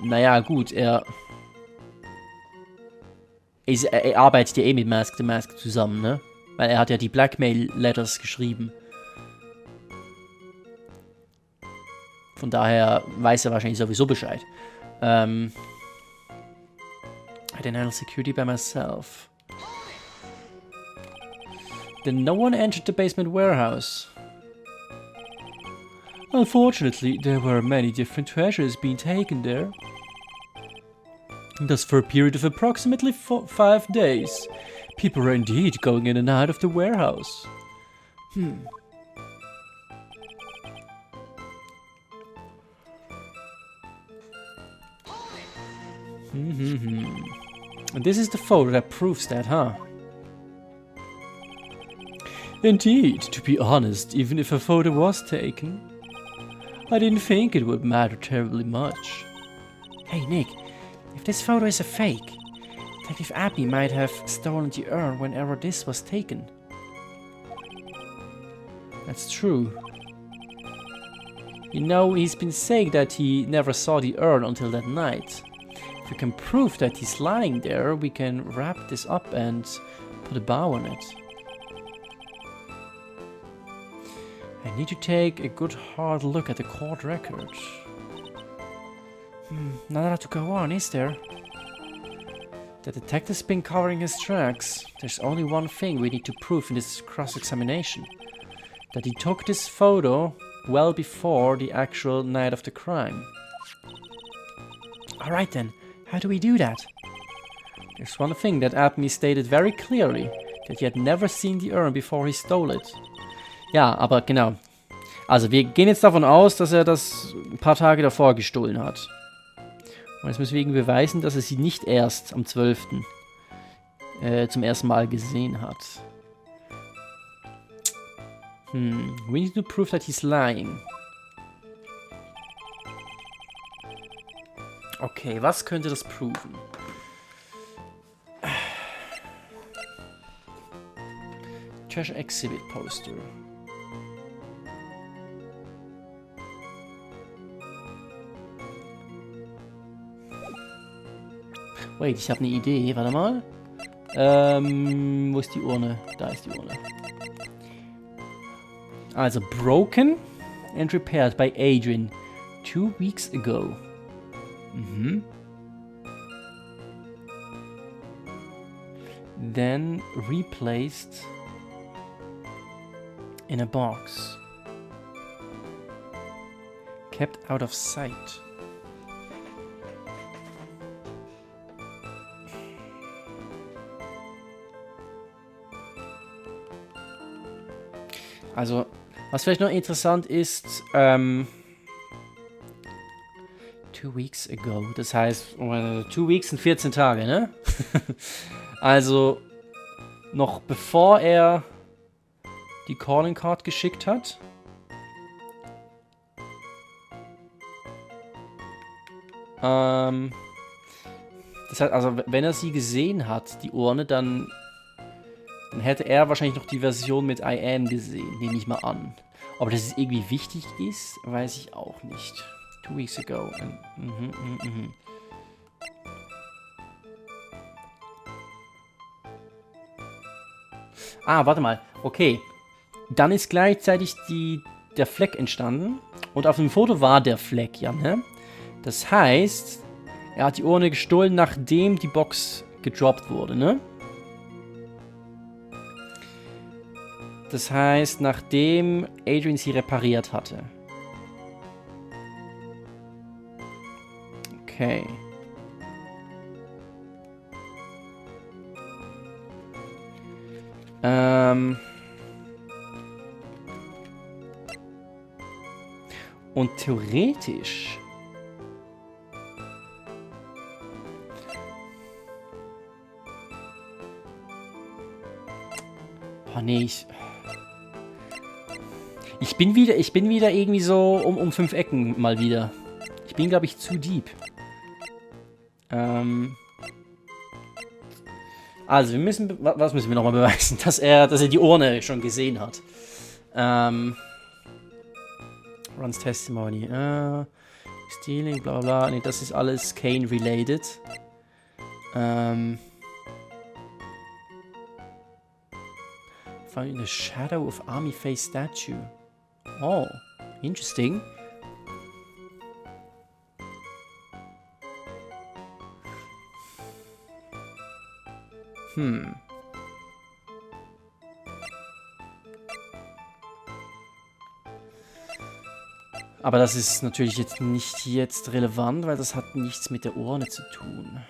A: Naja, gut, er arbeitet ja eh mit Mask the Mask zusammen, ne? Weil er hat ja die Blackmail Letters geschrieben. Von daher weiß er wahrscheinlich sowieso Bescheid. I didn't handle security by myself. Then no one entered the basement warehouse.
B: Unfortunately, there were many different treasures being taken there. Thus, for a period of approximately 5 days, people were indeed going in and out of the warehouse.
A: And this is the photo that proves that, huh?
B: Indeed, to be honest, even if a photo was taken, I didn't think it would matter terribly much.
A: Hey Nick, if this photo is a fake, Detective Abby might have stolen the urn whenever this was taken. That's true. You know, he's been saying that he never saw the urn until that night. If we can prove that he's lying there, we can wrap this up and put a bow on it. I need to take a good hard look at the court record. Not a lot to go on, is there? The detective's been covering his tracks. There's only one thing we need to prove in this cross-examination. That he took this photo well before the actual night of the crime. Alright then, how do we do that? There's one thing that Abmi stated very clearly, that he had never seen the urn before he stole it. Ja, aber genau. Also wir gehen jetzt davon aus, dass er das ein paar Tage davor gestohlen hat. Und jetzt müssen wir ihm beweisen, dass er sie nicht erst am 12. Zum ersten Mal gesehen hat. We need to prove that he's lying. Okay, was könnte das proven? Treasure Exhibit Poster. Wait, ich habe eine Idee. Warte mal. Wo ist die Urne? Da ist die Urne. Also, broken and repaired by Adrian 2 weeks ago. Then replaced in a box. Kept out of sight. Also, was vielleicht noch interessant ist, 2 weeks ago, das heißt, 2 weeks sind 14 Tage, ne? Also, noch bevor er die Calling Card geschickt hat. Das heißt, also, wenn er sie gesehen hat, die Urne, dann hätte er wahrscheinlich noch die Version mit I am gesehen, nehme ich mal an. Ob das irgendwie wichtig ist, weiß ich auch nicht. 2 weeks ago. Ah, warte mal. Okay. Dann ist gleichzeitig der Fleck entstanden. Und auf dem Foto war der Fleck, ja, ne? Das heißt, er hat die Urne gestohlen, nachdem die Box gedroppt wurde, ne? Das heißt, nachdem Adrian sie repariert hatte. Okay. Und theoretisch... Oh nee, ich bin wieder irgendwie so um 5 Ecken mal wieder. Ich bin, glaube ich, zu deep. Also, was müssen wir nochmal beweisen? Dass er die Urne schon gesehen hat. Runs Testimony. Stealing, bla bla. Nee, das ist alles Kane-related. Found in the shadow of army face statue. Oh, interesting. Aber das ist natürlich jetzt nicht relevant, weil das hat nichts mit der Urne zu tun.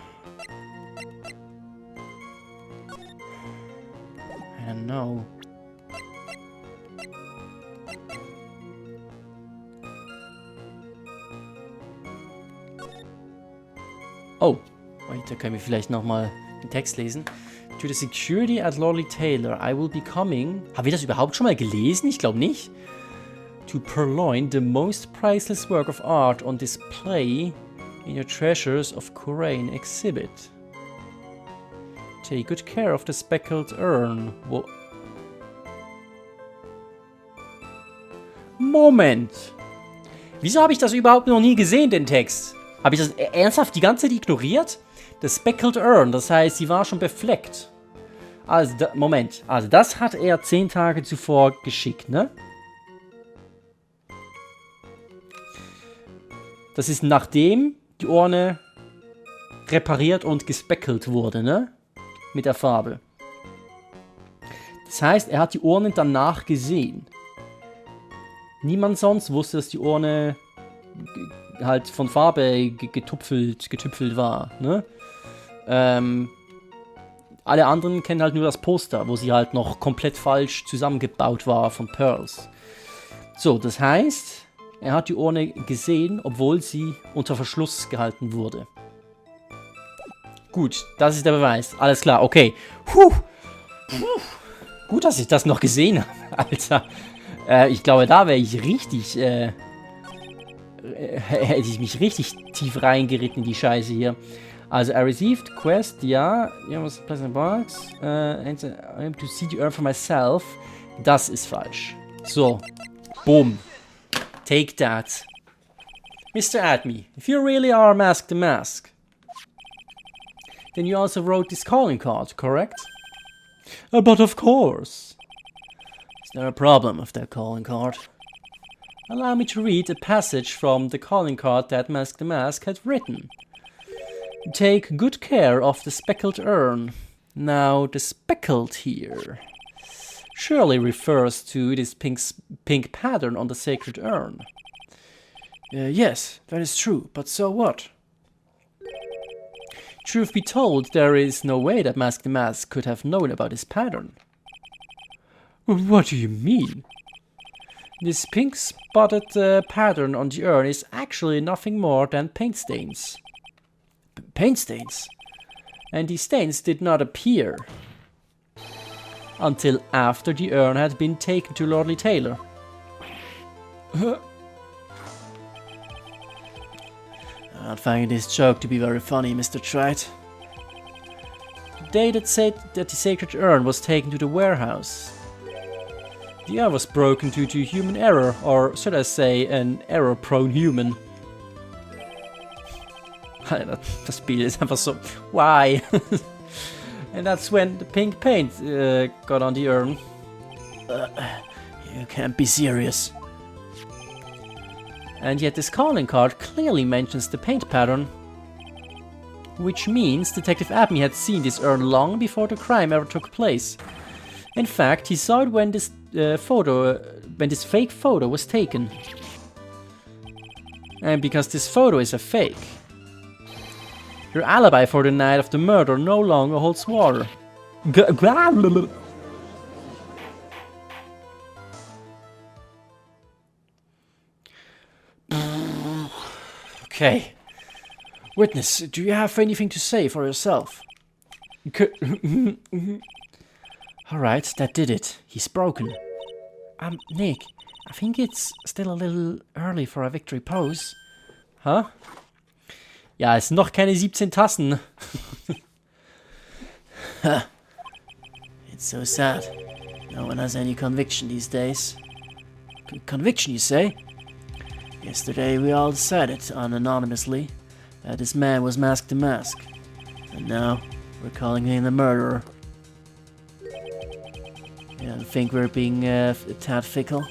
A: I don't know. Oh, wait, da können wir vielleicht nochmal den Text lesen. To the security at Lolly Taylor, I will be coming. Haben wir das überhaupt schon mal gelesen? Ich glaube nicht. To purloin the most priceless work of art on display in your Treasures of Corain exhibit. Take good care of the speckled urn. Moment! Wieso habe ich das überhaupt noch nie gesehen, den Text? Habe ich das ernsthaft die ganze Zeit ignoriert? The speckled urn, das heißt, sie war schon befleckt. Also, Moment. Also, das hat er 10 Tage zuvor geschickt, ne? Das ist nachdem die Urne repariert und gespeckelt wurde, ne? Mit der Farbe. Das heißt, er hat die Urne danach gesehen. Niemand sonst wusste, dass die Urne halt von Farbe getüpfelt war, ne? Alle anderen kennen halt nur das Poster, wo sie halt noch komplett falsch zusammengebaut war von Pearls. So, das heißt, er hat die Urne gesehen, obwohl sie unter Verschluss gehalten wurde. Gut, das ist der Beweis. Alles klar, okay. Gut, dass ich das noch gesehen habe, Alter. Ich glaube, da wäre ich richtig, hätte ich mich richtig tief reingeritten in die Scheiße hier. Also, I received quest, ja. Yeah, was pleasant box. And I am to see the urn for myself. Das ist falsch. So. Boom. Take that. Mr. Adme, if you really are Mask the Mask, then you also wrote this calling card, correct? But of course. Is there a problem with that calling card? Allow me to read a passage from the calling card that Mask the Mask had written. Take good care of the speckled urn. Now, the speckled here surely refers to this pink pattern on the sacred urn. Yes, that is true, but so what? Truth be told, there is no way that Mask the Mask could have known about this pattern. What do you mean? This pink spotted pattern on the urn is actually nothing more than paint stains. Paint stains? And these stains did not appear until after the urn had been taken to Lordly Taylor. I'm not finding this joke to be very funny, Mr. Wright. The day that said that the sacred urn was taken to the warehouse.
B: The air was broken due to human error, or should I say, an error-prone human. Das Spiel ist einfach so, why? And that's when the pink paint got on the urn.
A: You can't be serious.
B: And yet this calling card clearly mentions the paint pattern. Which means Detective Abney had seen this urn long before the crime ever took place. In fact, he saw it when this fake photo was taken. And because this photo is a fake, your alibi for the night of the murder no longer holds water.
A: Okay. Witness, do you have anything to say for yourself?
B: Alright, that did it. He's broken. Nick, I think it's still a little early for a victory pose.
A: Huh? Ja, es sind noch keine 17 Tassen. It's so sad. No one has any conviction these days. Conviction, you say? Yesterday we all decided, anonymously, that this man was Mask the Mask. And now, we're calling him the murderer. You don't think we're being a tad fickle?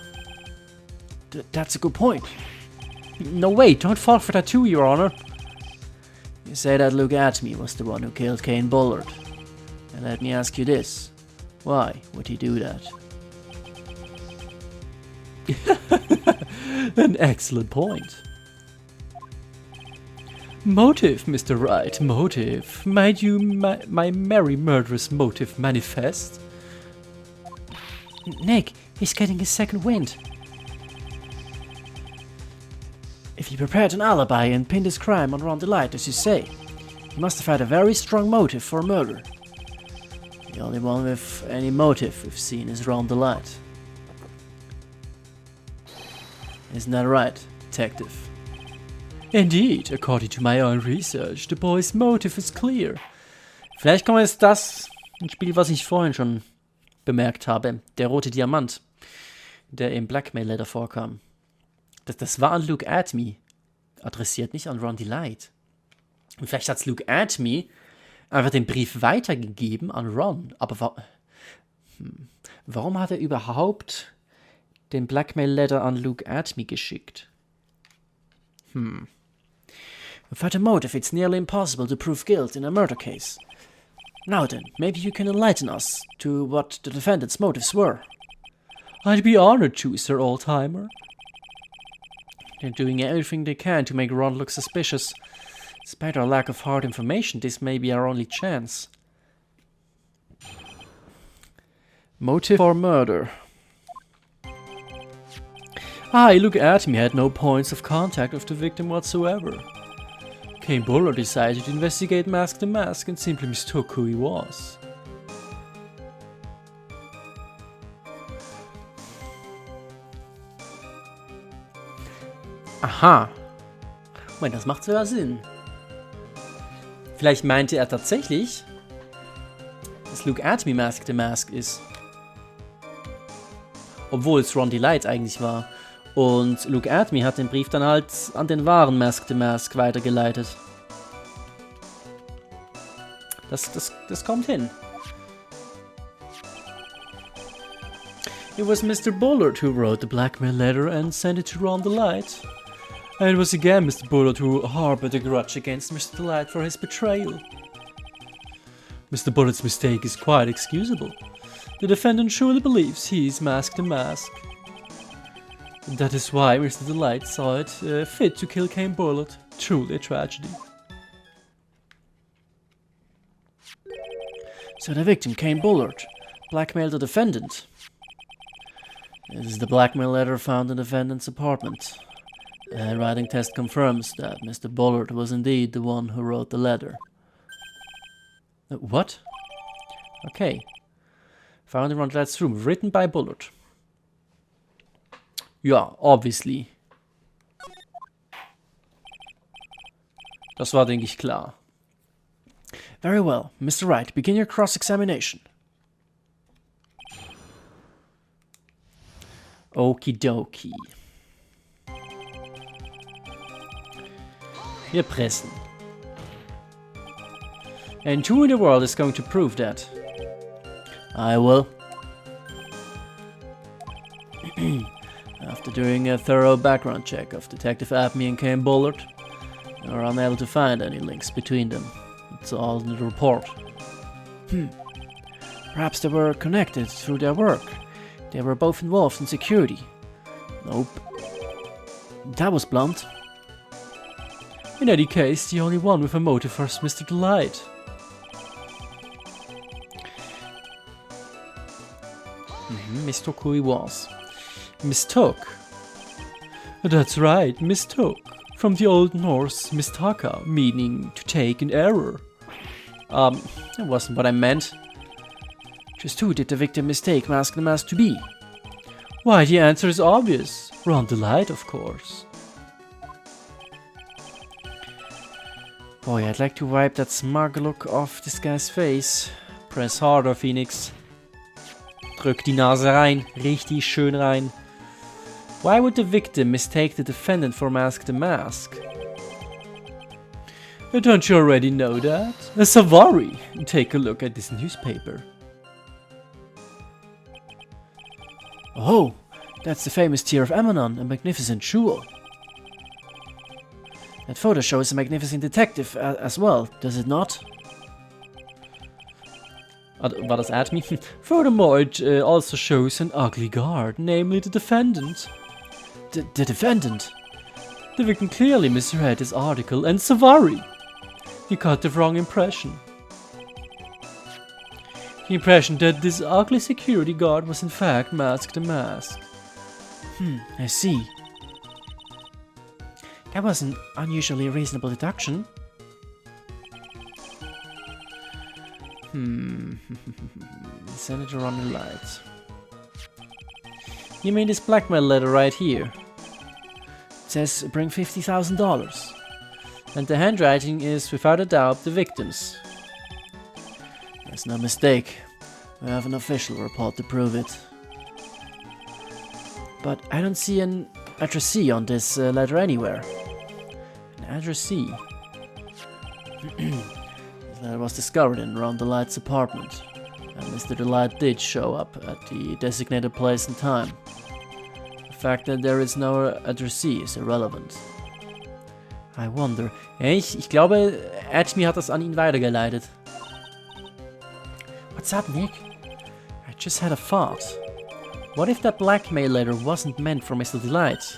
A: That's a good point.
B: No, wait, don't fall for that too, Your Honor.
A: You say that Luke Atme was the one who killed Kane Bullard. And let me ask you this. Why would he do that?
B: An excellent point. Motive, Mr. Wright, motive. Might you my merry murderous motive manifest?
A: Nick, he's getting his second wind. If he prepared an alibi and pinned his crime on Ron Delight, as you say, he must have had a very strong motive for murder. The only one with any motive we've seen is Ron Delight. Isn't that right, Detective?
B: Indeed, according to my own research, the boy's motive is clear.
A: Vielleicht kommt jetzt das ein Spiel, was ich vorhin schon bemerkt habe. Der rote Diamant, der im Blackmail Letter vorkam. Das war an Luke Atme adressiert, nicht an Ron Delight. Und vielleicht hat Luke Atme einfach den Brief weitergegeben an Ron. Aber warum hat er überhaupt den Blackmail Letter an Luke Atme geschickt? Without a motive, it's nearly impossible to prove guilt in a murder case. Now then, maybe you can enlighten us to what the defendant's motives were.
B: I'd be honored to, Sir Oldtimer.
A: They're doing everything they can to make Ron look suspicious. Despite our lack of hard information, this may be our only chance. Motive for murder.
B: Luke Atme had no points of contact with the victim whatsoever. Kane Bullard decided to investigate Mask the Mask and simply mistook who he was.
A: Aha. Moment, das macht sogar Sinn. Vielleicht meinte er tatsächlich, dass Luke Atme Mask the Mask ist. Obwohl es Ron Delight eigentlich war. Und Luke Atme hat den Brief dann halt an den wahren Mask the Mask weitergeleitet. Das kommt hin.
B: It was Mr. Bullard who wrote the blackmail letter and sent it to Ron Delight. And it was again Mr. Bullard who harbored a grudge against Mr. Delight for his betrayal. Mr. Bullard's mistake is quite excusable. The defendant surely believes he is Mask the Mask. And that is why Mr. Delight saw it fit to kill Kane Bullard. Truly a tragedy.
A: So the victim, Kane Bullard, blackmailed the defendant. This is the blackmail letter found in the defendant's apartment. The handwriting test confirms that Mr. Bullard was indeed the one who wrote the letter.
B: What?
A: Okay. Found in Ron Delight's room, written by Bullard. Ja, obviously. Das war, denke ich, klar. Very well. Mr. Wright, begin your cross-examination. Okidoki. Wir pressen. And who in the world is going to prove that? I will. After doing a thorough background check of Detective Abney and Ken Bullard, we are unable to find any links between them. It's all in the report. Perhaps they were connected through their work. They were both involved in security. Nope. That was blunt. In any case, the only one with a motive was Mr. Delight. Mistook who he was. Mistook? That's right, mistook. From the Old Norse mistaka, meaning to take in error. That wasn't what I meant. Just who did the victim mistake Mask the Mask to be? Why, the answer is obvious. Ron Delight, of course. Boy, I'd like to wipe that smug look off this guy's face. Press harder, Phoenix. Drück die Nase rein, richtig schön rein. Why would the victim mistake the defendant for Mask the Mask? Don't you already know that? Savari, take a look at this newspaper. Oh, that's the famous Tear of Ammonon, a magnificent jewel. That photo shows a magnificent detective as well, does it not? War das at me? Furthermore, it also shows an ugly guard, namely the defendant. The defendant? The victim clearly misread this article, and Savari! He got the wrong impression. The impression that this ugly security guard was in fact Mask the Mask. I see. That was an unusually reasonable deduction. Senator on the lights. You mean this blackmail letter right here? It says bring $50,000. And the handwriting is without a doubt the victim's. There's no mistake. We have an official report to prove it. But I don't see an addressee on this letter anywhere. An addressee? This letter was discovered in Ron Delight's apartment. And Mr. Delight did show up at the designated place and time. The fact that there is no addressee is irrelevant. I wonder. Ich glaube, Admi hat das an ihn weitergeleitet. What's up, Nick? I just had a thought. What if that blackmail letter wasn't meant for Mr. Delight?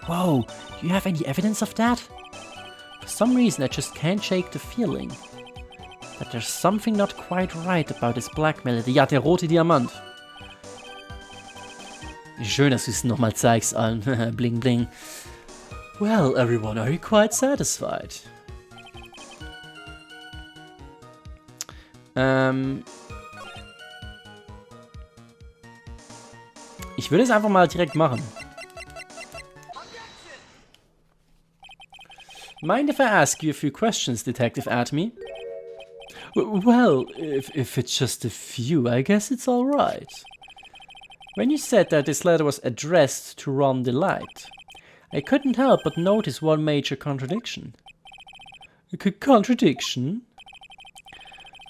A: Whoa, do you have any evidence of that? For some reason I just can't shake the feeling that there's something not quite right about this blackmail letter. Ja, der rote Diamant. Schön, dass du es nochmal zeigst allen. Bling bling. Well, everyone, are you quite satisfied? Ich würde es einfach mal direkt machen. Mind if I ask you a few questions, Detective Atme? Well, if it's just a few, I guess it's alright. When you said that this letter was addressed to Ron Delight, I couldn't help but notice one major contradiction. A contradiction?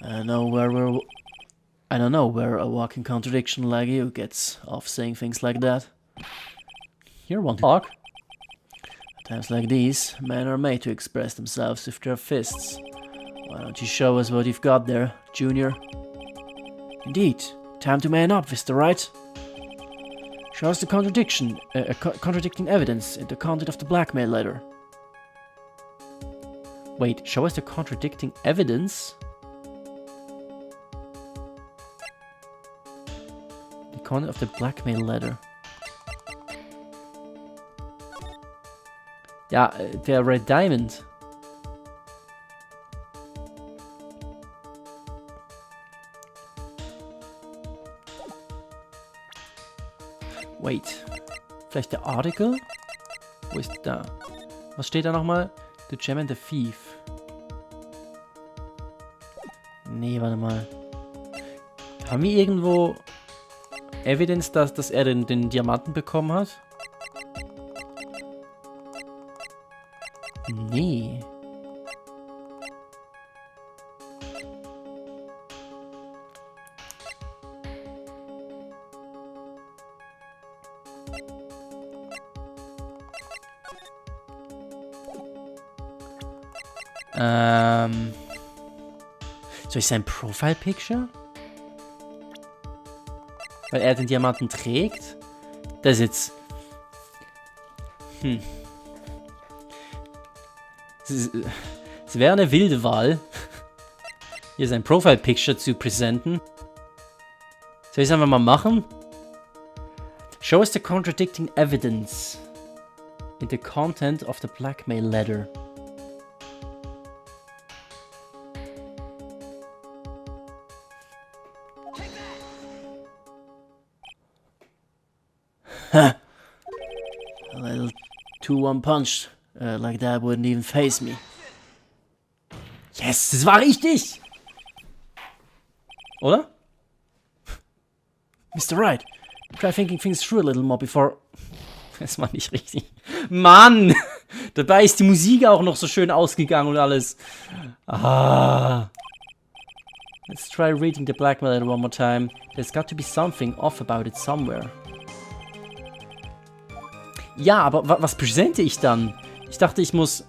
A: I don't know where a walking contradiction like you gets off saying things like that. You're one to talk. At times like these, men are made to express themselves with their fists. Why don't you show us what you've got there, Junior? Indeed, time to man up, Mr. Wright. Show us the contradicting evidence in the content of the blackmail letter. Wait, show us the contradicting evidence? The content of the blackmail letter. Ja, der Red Diamond. Wait, vielleicht der Article? Wo ist da? Was steht da nochmal? The Gem and the Thief. Nee, warte mal. Haben wir irgendwo Evidence, dass er den Diamanten bekommen hat? Nee. Soll ich sein Profile-Picture? Weil er den Diamanten trägt? Das ist jetzt... Es wäre eine wilde Wahl, hier sein Profile-Picture zu präsentieren. Soll ich es einfach mal machen? Show us the contradicting evidence in the content of the Blackmail Letter. A little 2-1 punch like that wouldn't even faze me. Yes, das war richtig! Oder? Mr. Wright, try thinking things through a little more before... Das war nicht richtig. Mann! Dabei ist die Musik auch noch so schön ausgegangen und alles. Ah. Let's try reading the Blackmail Letter one more time. There's got to be something off about it somewhere. Ja, aber was präsente ich dann? Ich dachte, ich muss...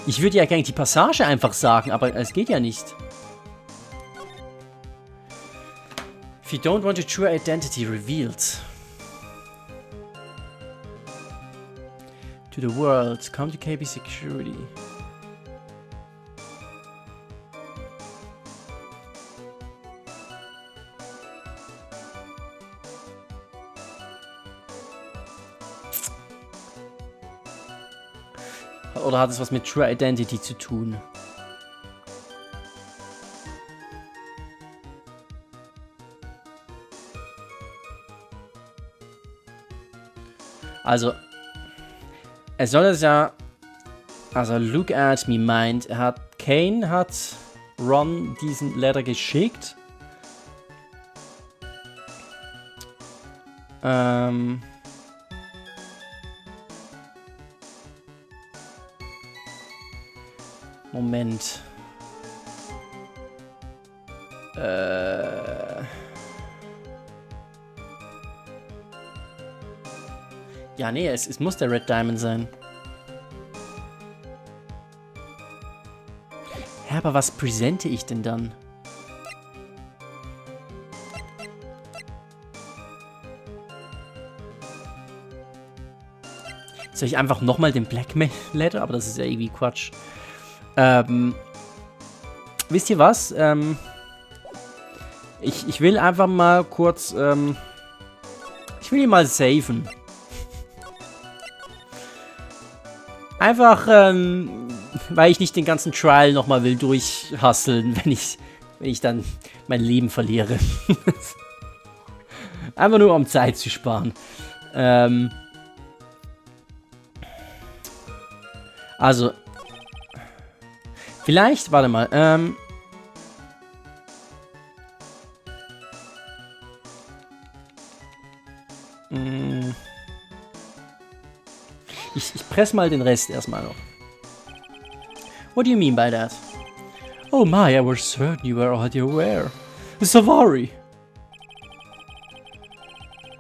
A: Ich würde ja gerne die Passage einfach sagen, aber es geht ja nicht. If you don't want your true identity revealed to the world, come to KB Security. Oder hat es was mit True Identity zu tun? Also, er soll es ja... Also, look at me meint, Kane hat Ron diesen Letter geschickt. Moment. Ja, nee, es muss der Red Diamond sein. Ja, aber was präsente ich denn dann? Soll ich einfach nochmal den Blackmail Letter? Aber das ist ja irgendwie Quatsch. Wisst ihr was? Ich will einfach mal kurz, ich will ihn mal safen. Einfach, weil ich nicht den ganzen Trial nochmal will durchhasseln, wenn ich dann mein Leben verliere. Einfach nur um Zeit zu sparen. Also, vielleicht, warte mal, ich presse mal den Rest erstmal noch. What do you mean by that? Oh my, I was certain you were already aware. Savari!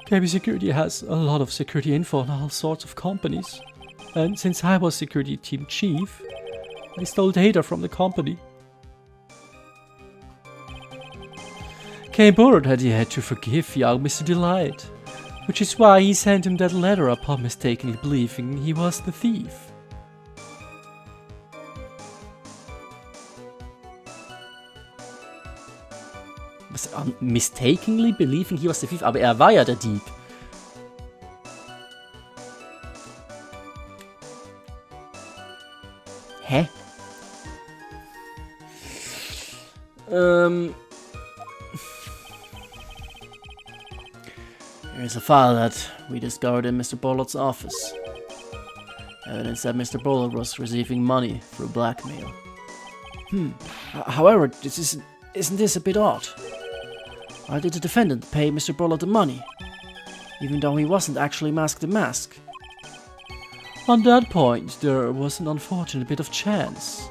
A: KB Security has a lot of security info on all sorts of companies. And since I was security team chief, I stole data from the company. Kane Bullard had to forgive young Mr. Delight, which is why he sent him that letter upon mistakenly believing he was the thief. Was, mistakenly believing he was the thief? Aber er war ja der Dieb. Hä? Here's a file that we discovered in Mr. Bullard's office. Evidence that Mr. Bullard was receiving money through blackmail. However, isn't this a bit odd?
B: Why did the defendant pay Mr. Bullard the money, even though he wasn't actually masked the mask? On that point, there was an unfortunate bit of chance.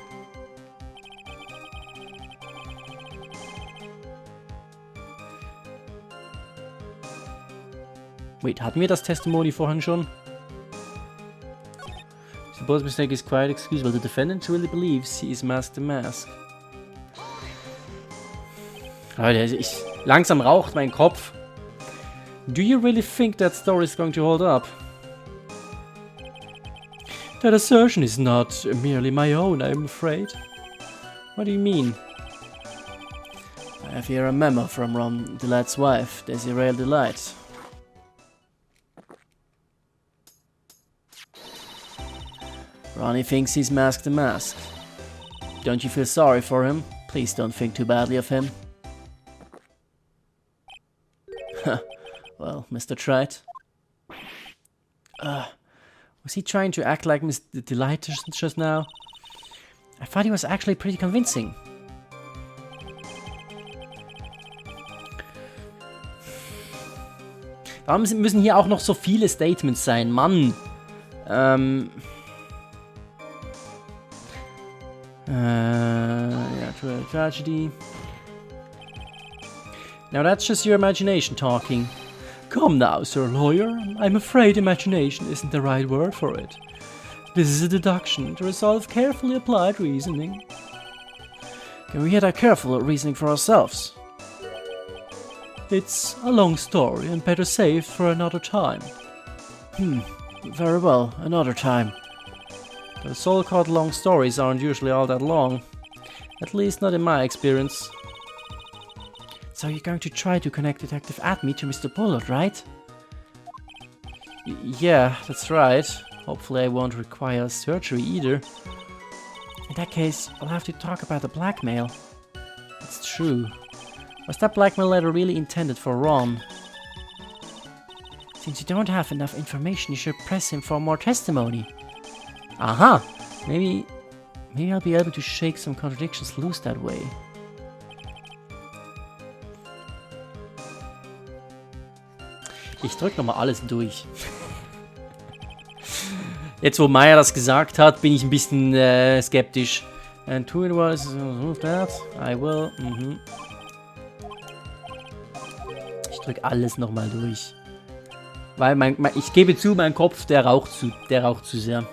B: Wait, hatten wir das Testimony vorhin schon? Suppose mistake is quite excusable. The defendant really believes he is masked the mask. Leute, langsam raucht mein Kopf. Do you really think that story is going to hold up? That assertion is not merely my own, I'm afraid. What do you mean? I have here a memo from Ron Delight's wife, Desiree Delight. Ronnie thinks he's masked the mask. Don't you feel sorry for him? Please don't think too badly of him. Well, Mr. Wright. Was he trying to act like Mr. Delight just now? I thought he was actually pretty convincing. Warum müssen hier auch noch so viele Statements sein? Mann! Yeah, tragedy. Now that's just your imagination talking. Come now, sir lawyer. I'm afraid imagination isn't the right word for it. This is a deduction, the result of carefully applied reasoning. Can we hear that careful reasoning for ourselves? It's a long story and better saved for another time. Very well, another time. The so-called long stories aren't usually all that long. At least not in my experience. So you're going to try to connect Detective Atme to Mr. Bullard, right? Yeah, that's right. Hopefully I won't require surgery either. In that case, I'll have to talk about the blackmail. It's true. Was that blackmail letter really intended for Ron? Since you don't have enough information, you should press him for more testimony. Aha! Maybe I'll be able to shake some contradictions loose that way. Ich drück nochmal alles durch. Jetzt, wo Maya das gesagt hat, bin ich ein bisschen skeptisch. And two it was, move that, I will, Ich drück alles nochmal durch. Weil ich gebe zu, mein Kopf, der raucht zu sehr.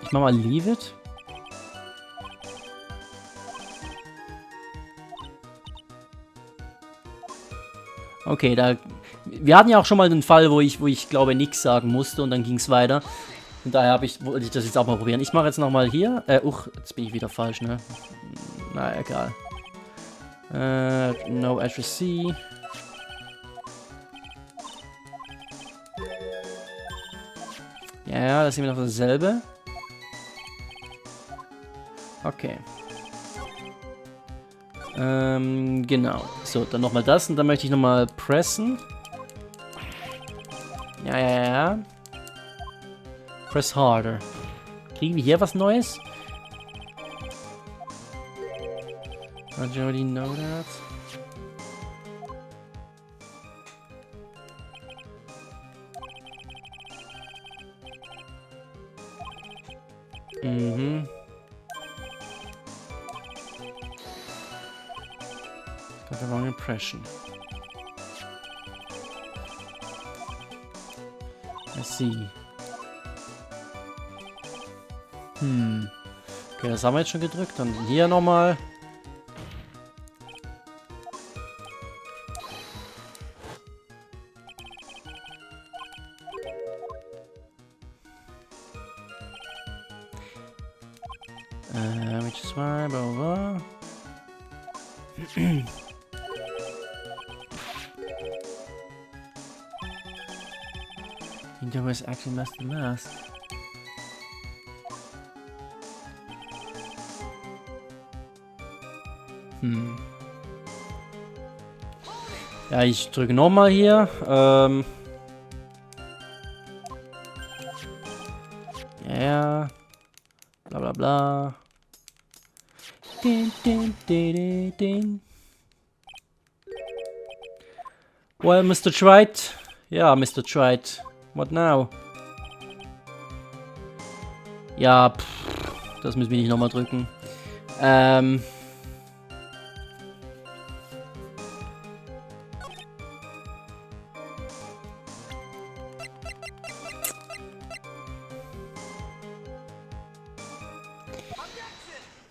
B: Ich mach mal Leave It. Okay, wir hatten ja auch schon mal den Fall, wo ich glaube nix sagen musste und dann ging es weiter. Und daher wollte ich das jetzt auch mal probieren. Ich mache jetzt nochmal hier. Jetzt bin ich wieder falsch, ne? Na, egal. No addressee. Ja, das sind wir noch dasselbe. Okay. Genau. So, dann nochmal das und dann möchte ich nochmal pressen. Ja. Press harder. Kriegen wir hier was Neues? I already know that. Got the wrong impression. I see. Okay, das haben wir jetzt schon gedrückt. Dann hier nochmal. Which is why, blah blah. There was actually masked the mask. Ja, ich drücke nochmal hier.
A: Ja. Bla bla bla. Din, din, din, din, din. Well, Mr. Wright. Ja, Mr. Wright. What now? Ja, das müssen wir nicht nochmal drücken.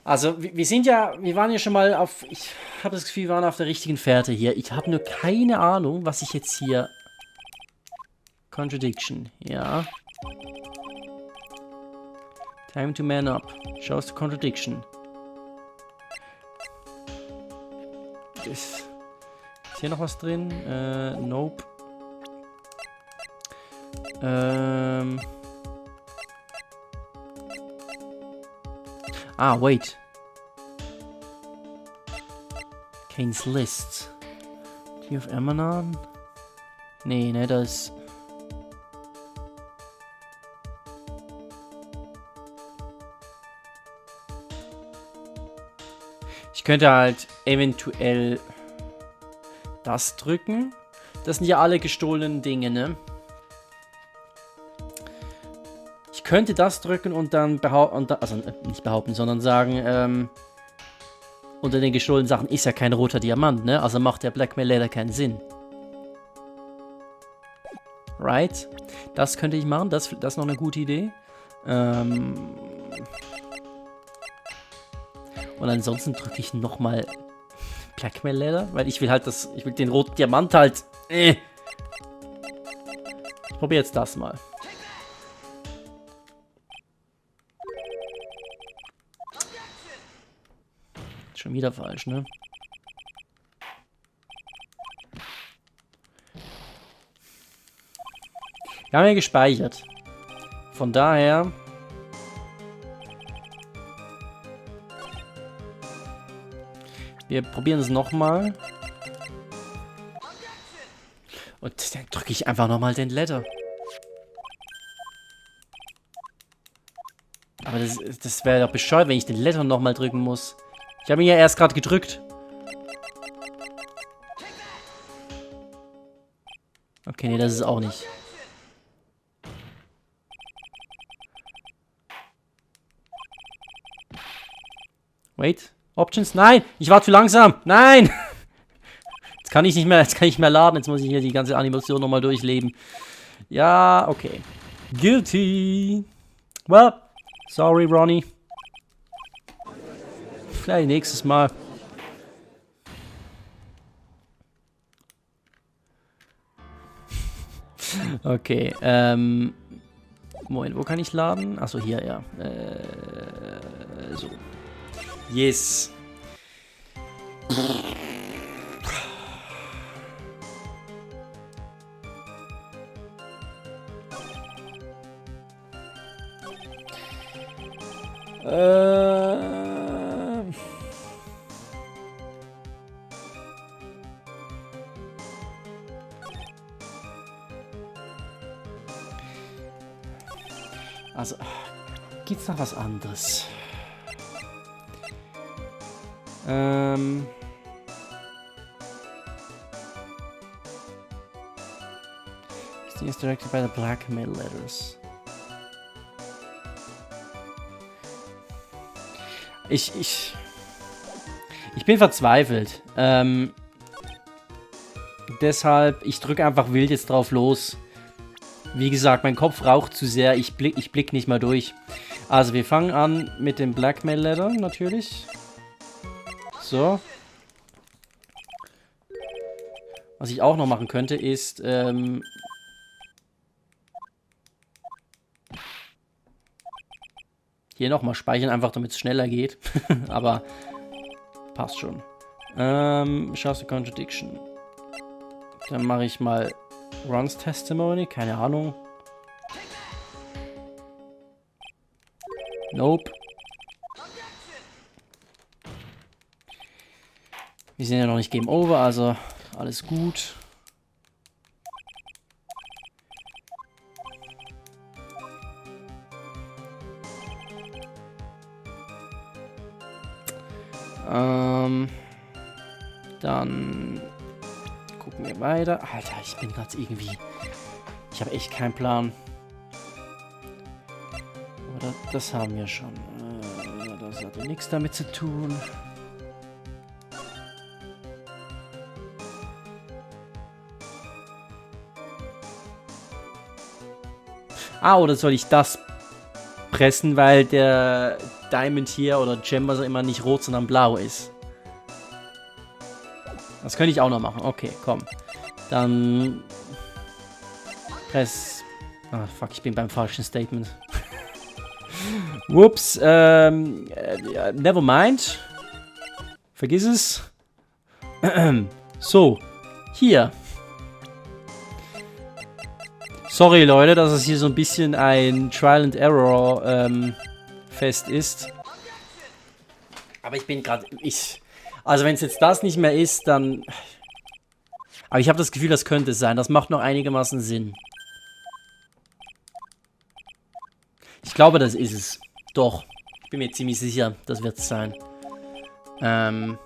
A: Also, wir waren ja schon mal auf, ich habe das Gefühl, wir waren auf der richtigen Fährte hier. Ich habe nur keine Ahnung, was ich jetzt hier... Contradiction, ja. Time to man up. Shows the contradiction. Ist hier noch was drin? Nope. Wait. Kane's List. Tea of Emanon? Nee, ne, das... Ich könnte halt eventuell das drücken. Das sind ja alle gestohlenen Dinge, ne? Ich könnte das drücken und dann behaupten, also nicht behaupten, sondern sagen, unter den gestohlenen Sachen ist ja kein roter Diamant, ne? Also macht der Blackmail Letter keinen Sinn. Right? Das könnte ich machen, das ist noch eine gute Idee. Und ansonsten drücke ich nochmal Blackmail Letter, weil ich will halt ich will den roten Diamant halt. Ich probiere jetzt das mal. Schon wieder falsch, ne? Wir haben ja gespeichert. Von daher... Wir probieren es nochmal. Und dann drücke ich einfach nochmal den Letter. Aber das wäre doch bescheuert, wenn ich den Letter nochmal drücken muss. Ich habe ihn ja erst gerade gedrückt. Okay, nee, das ist auch nicht. Wait. Options? Nein! Ich war zu langsam! Nein! Jetzt kann ich nicht mehr laden. Jetzt muss ich hier die ganze Animation nochmal durchleben. Ja, okay. Guilty! Well, sorry, Ronnie. Vielleicht nächstes Mal. Okay, Moment, wo kann ich laden? Achso, hier, ja. So. Yes. Also, gibt's noch was anderes? Is directed by the Blackmail Letters. Ich bin verzweifelt. Deshalb, ich drücke einfach wild jetzt drauf los. Wie gesagt, mein Kopf raucht zu sehr. Ich blick nicht mal durch. Also, wir fangen an mit dem Blackmail Letter, natürlich. So. Was ich auch noch machen könnte, ist, hier nochmal speichern, einfach damit es schneller geht. Aber passt schon. Shows the contradiction. Dann mache ich mal Runs Testimony, keine Ahnung. Nope. Wir sind ja noch nicht Game Over, also alles gut. Dann gucken wir weiter. Alter, ich bin gerade irgendwie... Ich habe echt keinen Plan. Oder das haben wir schon. Das hat nichts damit zu tun. Ah, oder soll ich das pressen, weil der Diamond hier oder Gem, was auch immer, nicht rot, sondern blau ist? Das könnte ich auch noch machen. Okay, komm. Dann press... Ah, fuck, ich bin beim falschen Statement. Whoops. Never mind. Vergiss es. So. Hier. Sorry, Leute, dass es hier so ein bisschen ein Trial and Error Fest ist. Aber ich bin gerade... Also wenn es jetzt das nicht mehr ist, dann... Aber ich habe das Gefühl, das könnte es sein. Das macht noch einigermaßen Sinn. Ich glaube, das ist es. Doch. Ich bin mir ziemlich sicher, das wird es sein. Und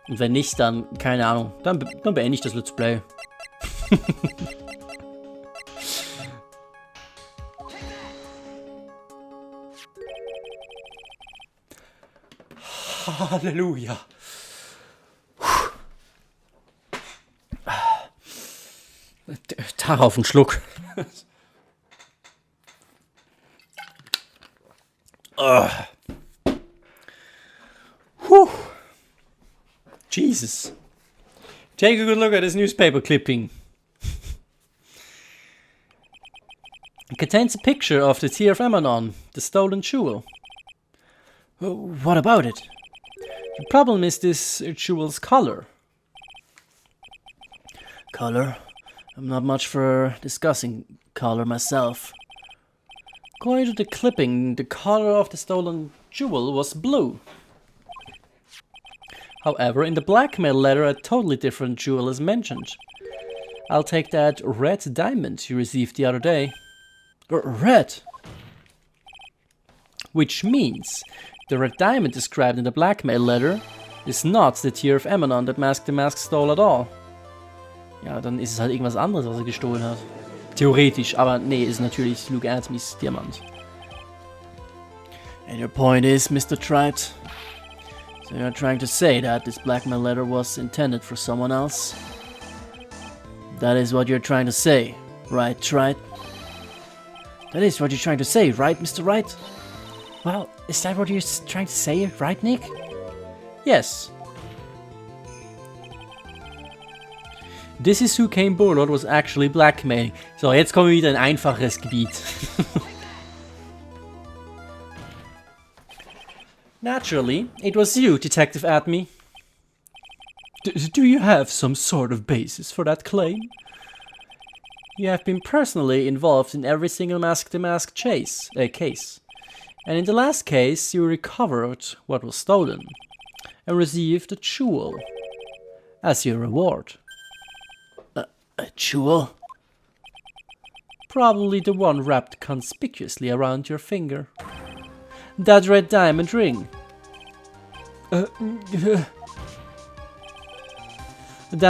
A: wenn nicht, dann... Keine Ahnung. Dann beende ich das Let's Play. Halleluja. Tag auf den Schluck. Jesus. Take a good look at this newspaper clipping. It contains a picture of the Tear of Amanon, the stolen jewel. What about it? The problem is this jewel's color. Color? I'm not much for discussing color myself. According to the clipping, the color of the stolen jewel was blue. However, in the blackmail letter, a totally different jewel is mentioned. I'll take that red diamond you received the other day. Red? Which means the red diamond described in the blackmail letter is not the Tear of Amanon that Mask the Mask stole at all. Ja, dann ist es halt irgendwas anderes, was er gestohlen hat. Theoretisch, aber nee, ist natürlich Luke Atmys Diamant. And your point is, Mr. Wright? So you're trying to say that this blackmail letter was intended for someone else? That is what you're trying to say, right, Wright? That is what you're trying to say, right, Mr. Wright? Well, is that what you're trying to say, right, Nick? Yes. This is who Kane Burlord was actually blackmailing. So, jetzt kommen wir wieder in ein einfaches Gebiet. Naturally, it was you, Detective Atme. Do you have some sort of basis for that claim? You have been personally involved in every single Mask the Mask case. And in the last case, you recovered what was stolen and received a jewel as your reward. A jewel? Probably the one wrapped conspicuously around your finger. That red diamond ring. That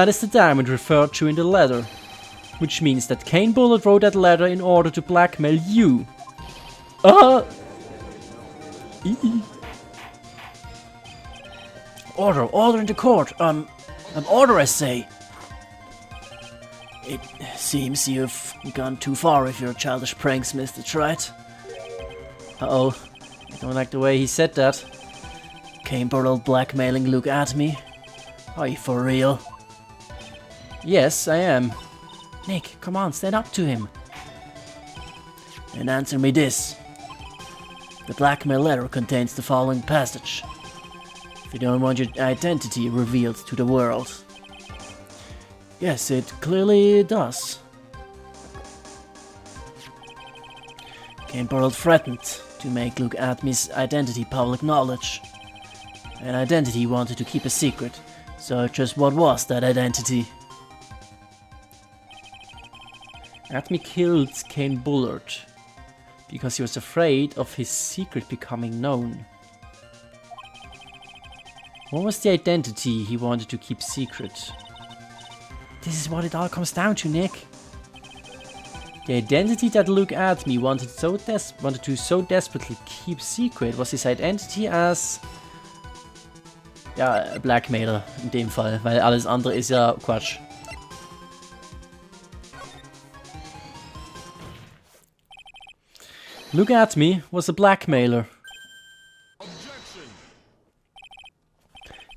A: is the diamond referred to in the letter, which means that Kane Bullard wrote that letter in order to blackmail you. Order in the court. Order, I say. It seems you've gone too far with your childish pranks, Mr. Wright. Uh-oh. I don't like the way he said that. Kane Burrell blackmailing Luke Atme. Are you for real? Yes, I am. Nick, come on, stand up to him. And answer me this. The blackmail letter contains the following passage. If you don't want your identity revealed to the world. Yes, it clearly does. Kane Burrell threatened to make Luke Atme's identity public knowledge. An identity he wanted to keep a secret. So just what was that identity? Atme killed Kane Bullard because he was afraid of his secret becoming known. What was the identity he wanted to keep secret?
B: This is what it all comes down to, Nick.
A: The identity that Look at Me wanted to so desperately keep secret was his identity as... Ja, Blackmailer in dem Fall, weil alles andere ist ja Quatsch. Look at Me was a blackmailer.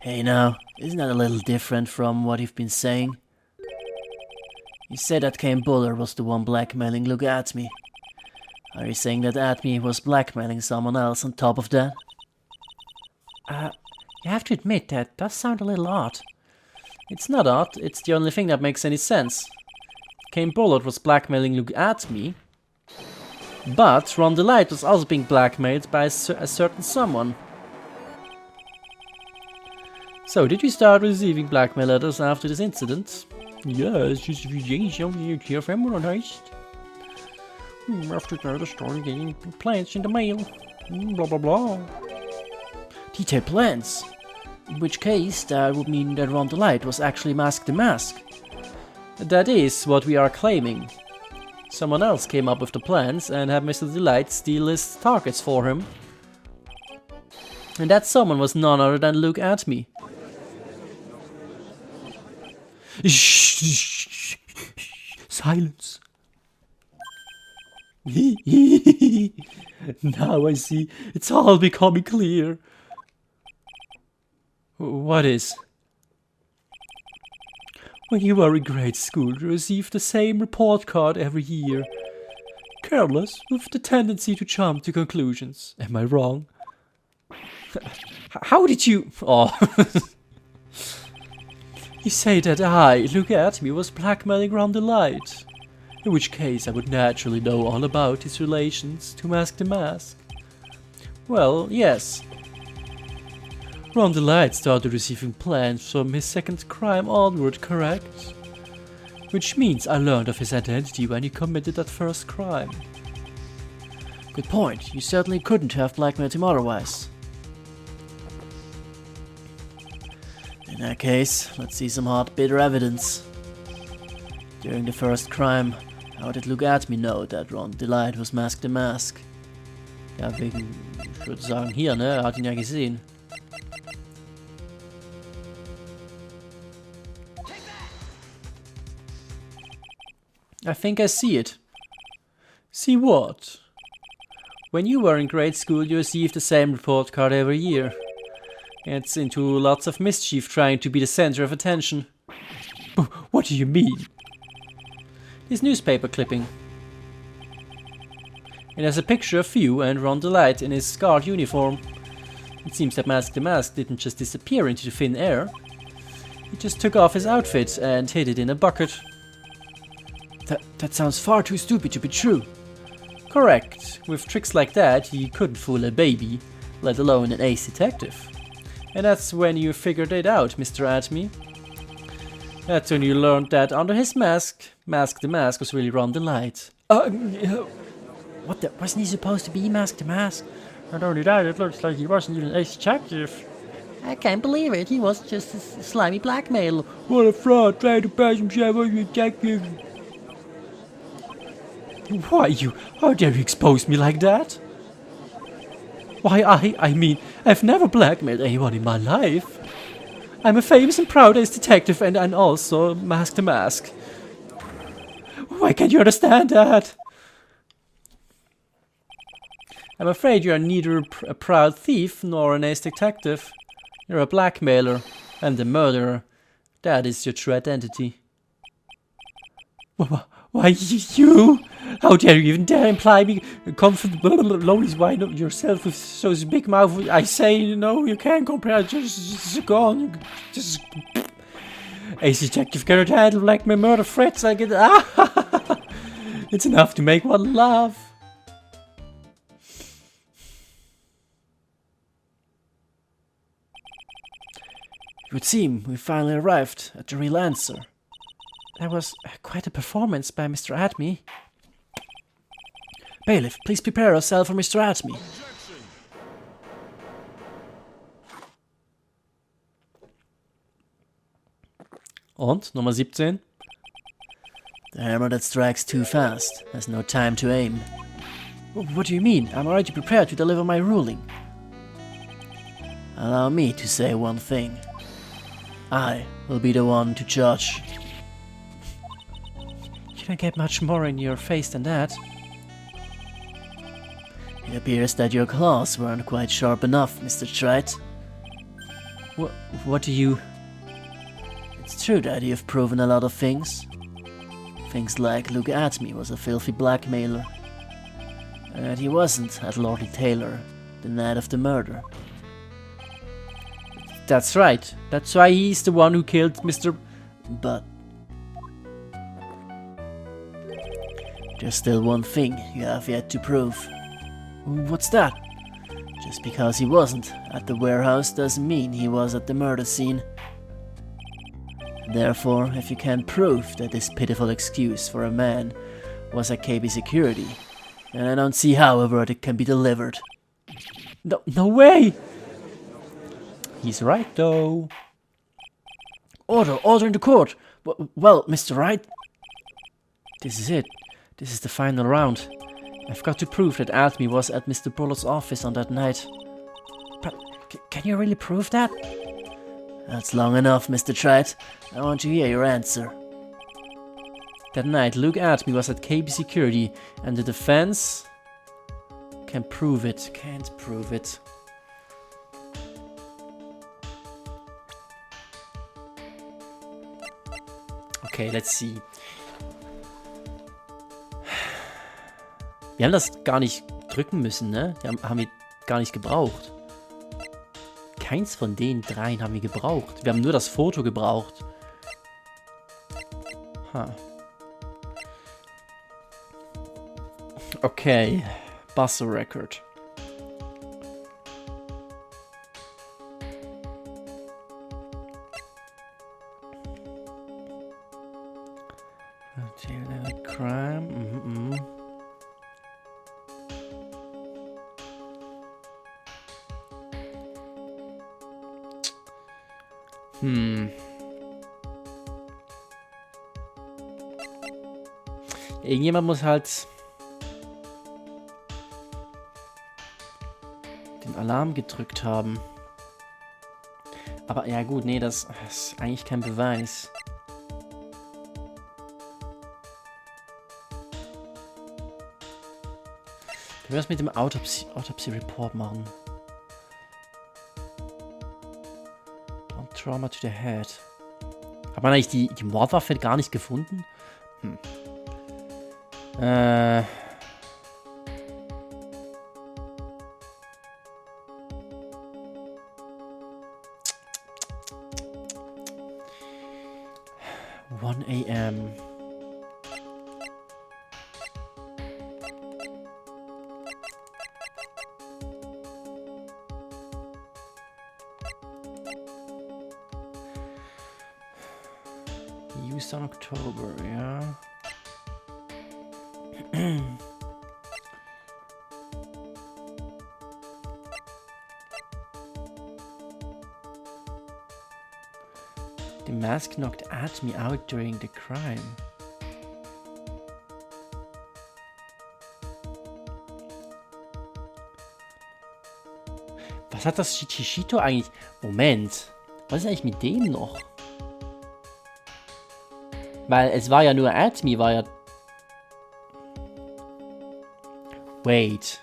A: Hey now, isn't that a little different from what you've been saying? You said that Kane Buller was the one blackmailing Look at Me. Are you saying that Atme was blackmailing someone else on top of that?
B: You have to admit that does sound a little odd.
A: It's not odd, it's the only thing that makes any sense. Kane Bullard was blackmailing Look at Me, but Ron Delight was also being blackmailed by a certain someone. So, did you start receiving blackmail letters after this incident?
B: Yes, just a few days here from After that, I started getting plans in the mail. Blah blah blah.
A: Detailed plans? In which case, that would mean that Ron Delight was actually Mask the Mask. That is what we are claiming. Someone else came up with the plans and had Mr. Delight steal his targets for him. And that someone was none other than Look at Me.
B: Shh, silence. Now I see. It's all becoming clear.
A: What is?
B: When you were in grade school, you received the same report card every year. Careless, with the tendency to jump to conclusions. Am I wrong?
A: How did you... Oh...
B: You say that I, Look at Me, was blackmailing Ron Delight. In which case I would naturally know all about his relations to Mask the Mask.
A: Well, yes.
B: Ron Delight started receiving plans from his second crime onward, correct? Which means I learned of his identity when he committed that first crime.
A: Good point. You certainly couldn't have blackmailed him otherwise. In that case, let's see some hard, bitter evidence. During the first crime, how did Look at Me know that Ron Delight was Mask the Mask? Ja, wegen, ich würde sagen, hier, ne? Er hat ihn ja gesehen. I think I see it.
B: See what?
A: When you were in grade school, you received the same report card every year. It's into lots of mischief trying to be the center of attention.
B: What do you mean?
A: This newspaper clipping. It has a picture of you and Ron Delight in his scarred uniform. It seems that Mask the Mask didn't just disappear into the thin air. He just took off his outfit and hid it in a bucket.
B: That sounds far too stupid to be true.
A: Correct. With tricks like that, he couldn't fool a baby, let alone an ace detective. And that's when you figured it out, Mr. Atme. That's when you learned that under his mask, Mask the Mask was really Ron Delight.
B: What the? Wasn't he supposed to be Mask the Mask? Not only that, it looks like he wasn't even an ace detective.
A: I can't believe it, he was just a slimy blackmailer.
B: What a fraud, trying to pass himself as a detective. Why how dare you expose me like that? Why I mean, I've never blackmailed anyone in my life. I'm a famous and proud ace detective and I'm also Mask the Mask. Why can't you understand that?
A: I'm afraid you are neither a proud thief nor an ace detective. You're a blackmailer and a murderer. That is your true identity.
B: Why you? How dare you even dare imply me confident? Lonely's why not yourself with so big mouth? I say, you can't compare. Just go on. Just ace detective cannot handle blackmail murder threats. I get it's enough to make one laugh.
A: It would seem we finally arrived at the real answer.
B: That was quite a performance by Mr. Atme.
A: Bailiff, please prepare yourself for Mr. Atme. Und? Nummer 17.
B: The hammer that strikes too fast has no time to aim. What do you mean? I'm already prepared to deliver my ruling. Allow me to say one thing. I will be the one to judge. You don't get much more in your face than that. It appears that your claws weren't quite sharp enough, Mr. Wright.
A: What do you...
B: It's true that you've proven a lot of things. Things like Look At Me was a filthy blackmailer. And that he wasn't at Lordly Taylor the night of the murder.
A: That's right. That's why he's the one who killed Mr...
B: But there's still one thing you have yet to prove.
A: What's that?
B: Just because he wasn't at the warehouse doesn't mean he was at the murder scene. Therefore, if you can't prove that this pitiful excuse for a man was at KB security, then I don't see how a verdict can be delivered.
A: No way! He's right, though.
B: Order in the court! Well, Mr. Wright, this is it. This is the final round. I've got to prove that Admi was at Mr. Bullard's office on that night. But can you really prove that? That's long enough, Mr. Wright. I want to hear your answer.
A: That night, Luke Admi was at KB Security, and the defense can prove it. Can't prove it. Okay, let's see. Wir haben das gar nicht drücken müssen, ne? Haben wir gar nicht gebraucht. Keins von den dreien haben wir gebraucht. Wir haben nur das Foto gebraucht. Okay. Buzzer Record. Crime. Irgendjemand muss halt den Alarm gedrückt haben. Aber ja gut, nee, das ist eigentlich kein Beweis. Können wir das mit dem Autopsy Report machen? Trauma to the head. Hat man eigentlich die Mordwaffe gar nicht gefunden? 1 a.m. Used on October, ja. The mask knocked at me out during the crime. Was hat das Shishito eigentlich? Moment. Was ist eigentlich mit dem noch? Weil es war ja nur Admi, war ja... Wait.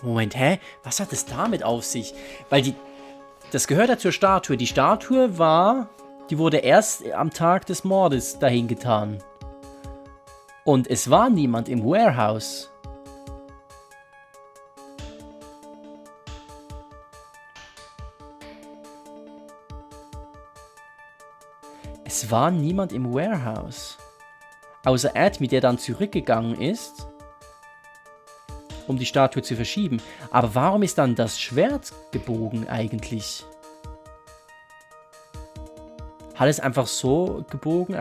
A: Moment, hä? Was hat es damit auf sich? Weil das gehört ja zur Statue. Die Statue die wurde erst am Tag des Mordes dahin getan. Und es war niemand im Warehouse. Es war niemand im Warehouse. Außer Admi, der dann zurückgegangen ist, um die Statue zu verschieben. Aber warum ist dann das Schwert gebogen eigentlich? Hat es einfach so gebogen,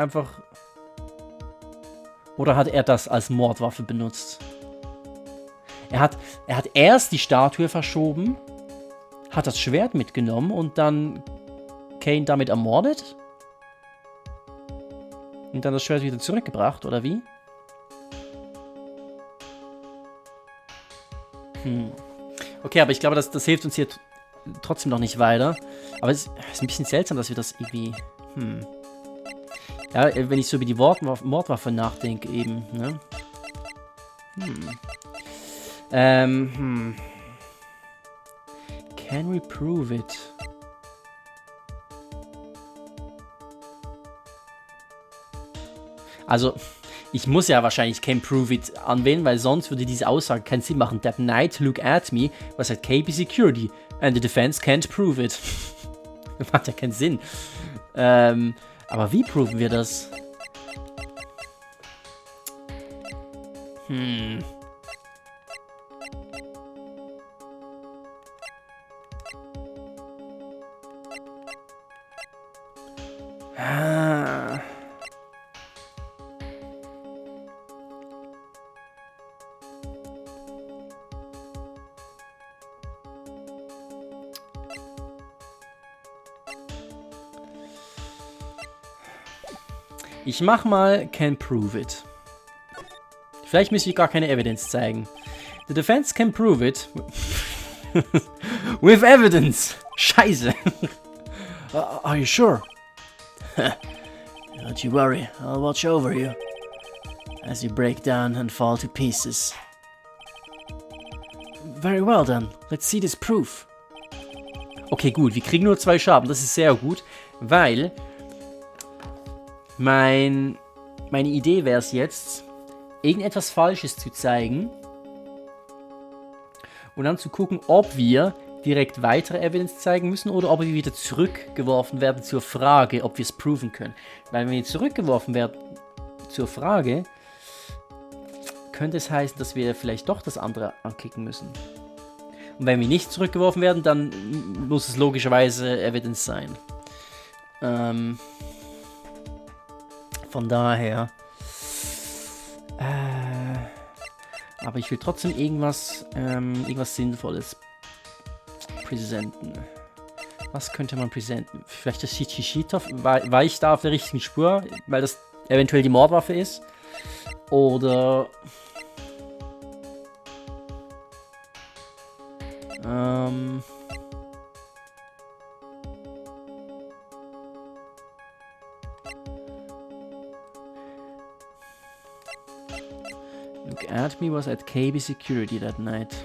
A: Oder hat er das als Mordwaffe benutzt? Er hat erst die Statue verschoben, hat das Schwert mitgenommen und dann Kane damit ermordet? Und dann das Schwert wieder zurückgebracht, oder wie? Okay, aber ich glaube, das hilft uns hier trotzdem noch nicht weiter. Aber es ist ein bisschen seltsam, dass wir das irgendwie... Ja, wenn ich so über die Mordwaffe nachdenke eben, ne? Can we prove it? Also, ich muss ja wahrscheinlich can prove it anwählen, weil sonst würde diese Aussage keinen Sinn machen. That night look at me was at KB Security and the defense can't prove it. Das macht ja keinen Sinn. Aber wie proven wir das? Ich mach mal can prove it. Vielleicht müssen wir gar keine Evidence zeigen. The defense can prove it. With evidence. Scheiße. Are you sure? Don't you worry. I'll watch over you. As you break down and fall to pieces. Very well then. Let's see this proof. Okay, gut. Wir kriegen nur 2 Schaden. Das ist sehr gut. Weil... Meine Idee wäre es jetzt, irgendetwas Falsches zu zeigen und dann zu gucken, ob wir direkt weitere Evidence zeigen müssen oder ob wir wieder zurückgeworfen werden zur Frage, ob wir es proven können. Weil wenn wir zurückgeworfen werden zur Frage, könnte es heißen, dass wir vielleicht doch das andere anklicken müssen. Und wenn wir nicht zurückgeworfen werden, dann muss es logischerweise Evidence sein. Von daher. Aber ich will trotzdem irgendwas Sinnvolles präsentieren. Was könnte man präsentieren? Vielleicht das Shichishita weicht da auf der richtigen Spur, weil das eventuell die Mordwaffe ist. Oder... Look at me was at KB Security that night.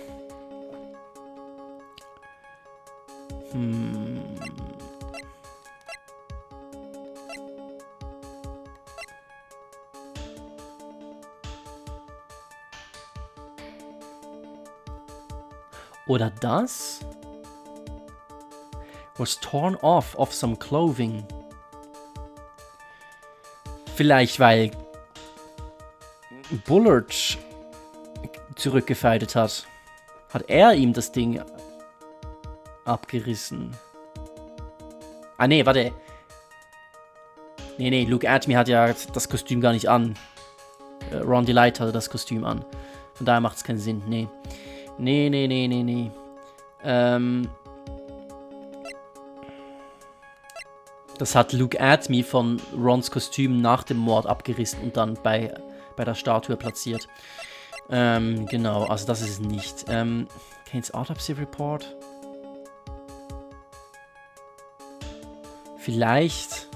A: Oder das? Was torn off of some clothing. Vielleicht weil Bullard zurückgefeitet hat. Hat er ihm das Ding abgerissen? Ah, nee, warte. Nee, Look at Me hat ja das Kostüm gar nicht an. Ron Delight hatte das Kostüm an. Von daher macht es keinen Sinn. Nee. Nee. Das hat Look at Me von Rons Kostüm nach dem Mord abgerissen und dann bei der Statue platziert. Genau, also das ist es nicht. Kane's Autopsy Report. Vielleicht.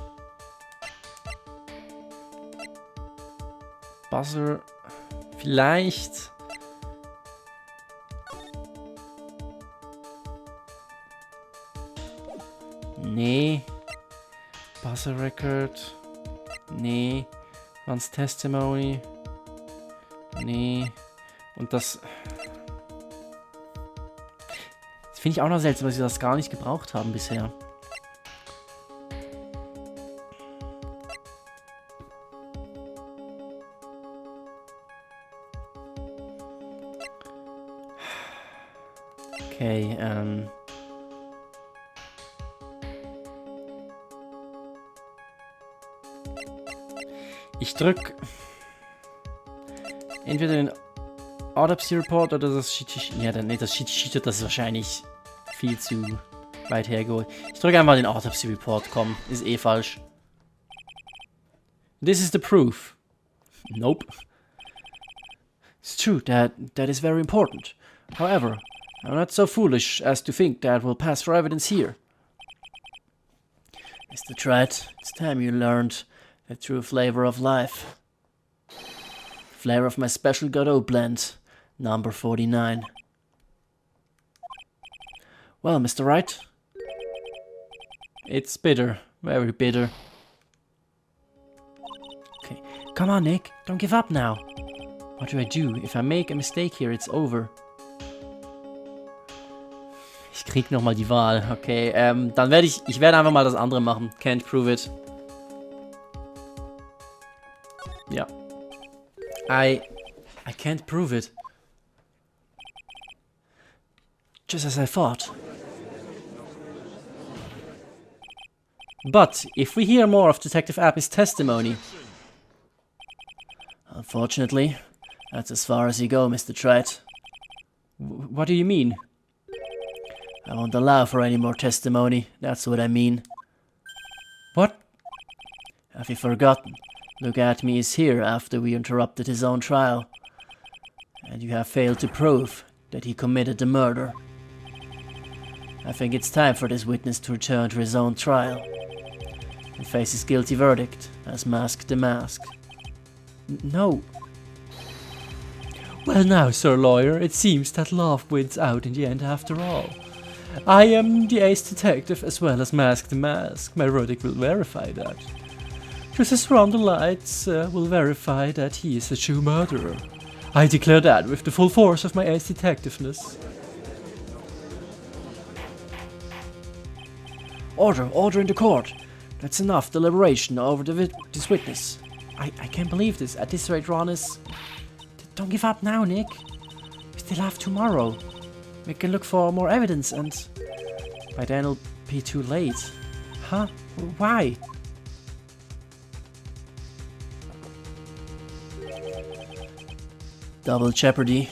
A: Buzzer. Vielleicht. Nee. Buzzer Record. Nee. Runs Testimony. Nee. Und das finde ich auch noch seltsam, dass sie das gar nicht gebraucht haben bisher. Okay, ich drück entweder den Autopsy Report oder das Shichishita. Ja, nee, das Shichishita, das ist wahrscheinlich viel zu weit hergeholt. Ich drücke einfach den Autopsy Report, komm, ist eh falsch. This is the proof. Nope. It's true, that is very important. However, I'm not so foolish as to think that will pass for evidence here. Mr. Wright, it's time you learned the true flavor of life. Flavor of my special Godot blend, number 49. Well, Mr. Wright? It's bitter, very bitter. Okay, come on, Nick, don't give up now. What do I do? If I make a mistake here, it's over. Ich krieg nochmal die Wahl. Okay, dann werde ich werde einfach mal das andere machen. Can't prove it. Ja. I can't prove it. Just as I thought. But if we hear more of Detective Abby's testimony... Unfortunately, that's as far as you go, Mr. Wright. What do you mean? I won't allow for any more testimony, that's what I mean. What? Have you forgotten? Look at me is here after we interrupted his own trial. And you have failed to prove that he committed the murder. I think it's time for this witness to return to his own trial and face his guilty verdict as Mask the Mask. No. Well now, Sir Lawyer, it seems that love wins out in the end after all. I am the ace detective as well as Mask the Mask. My verdict will verify that. Just as Round the Lights will verify that he is the true murderer. I declare that with the full force of my ace detectiveness. Order in the court. That's enough deliberation over this witness. I can't believe this. At this rate, Ron is... Don't give up now, Nick. We still have tomorrow. We can look for more evidence and... By then it'll be too late. Huh? Why? Double jeopardy.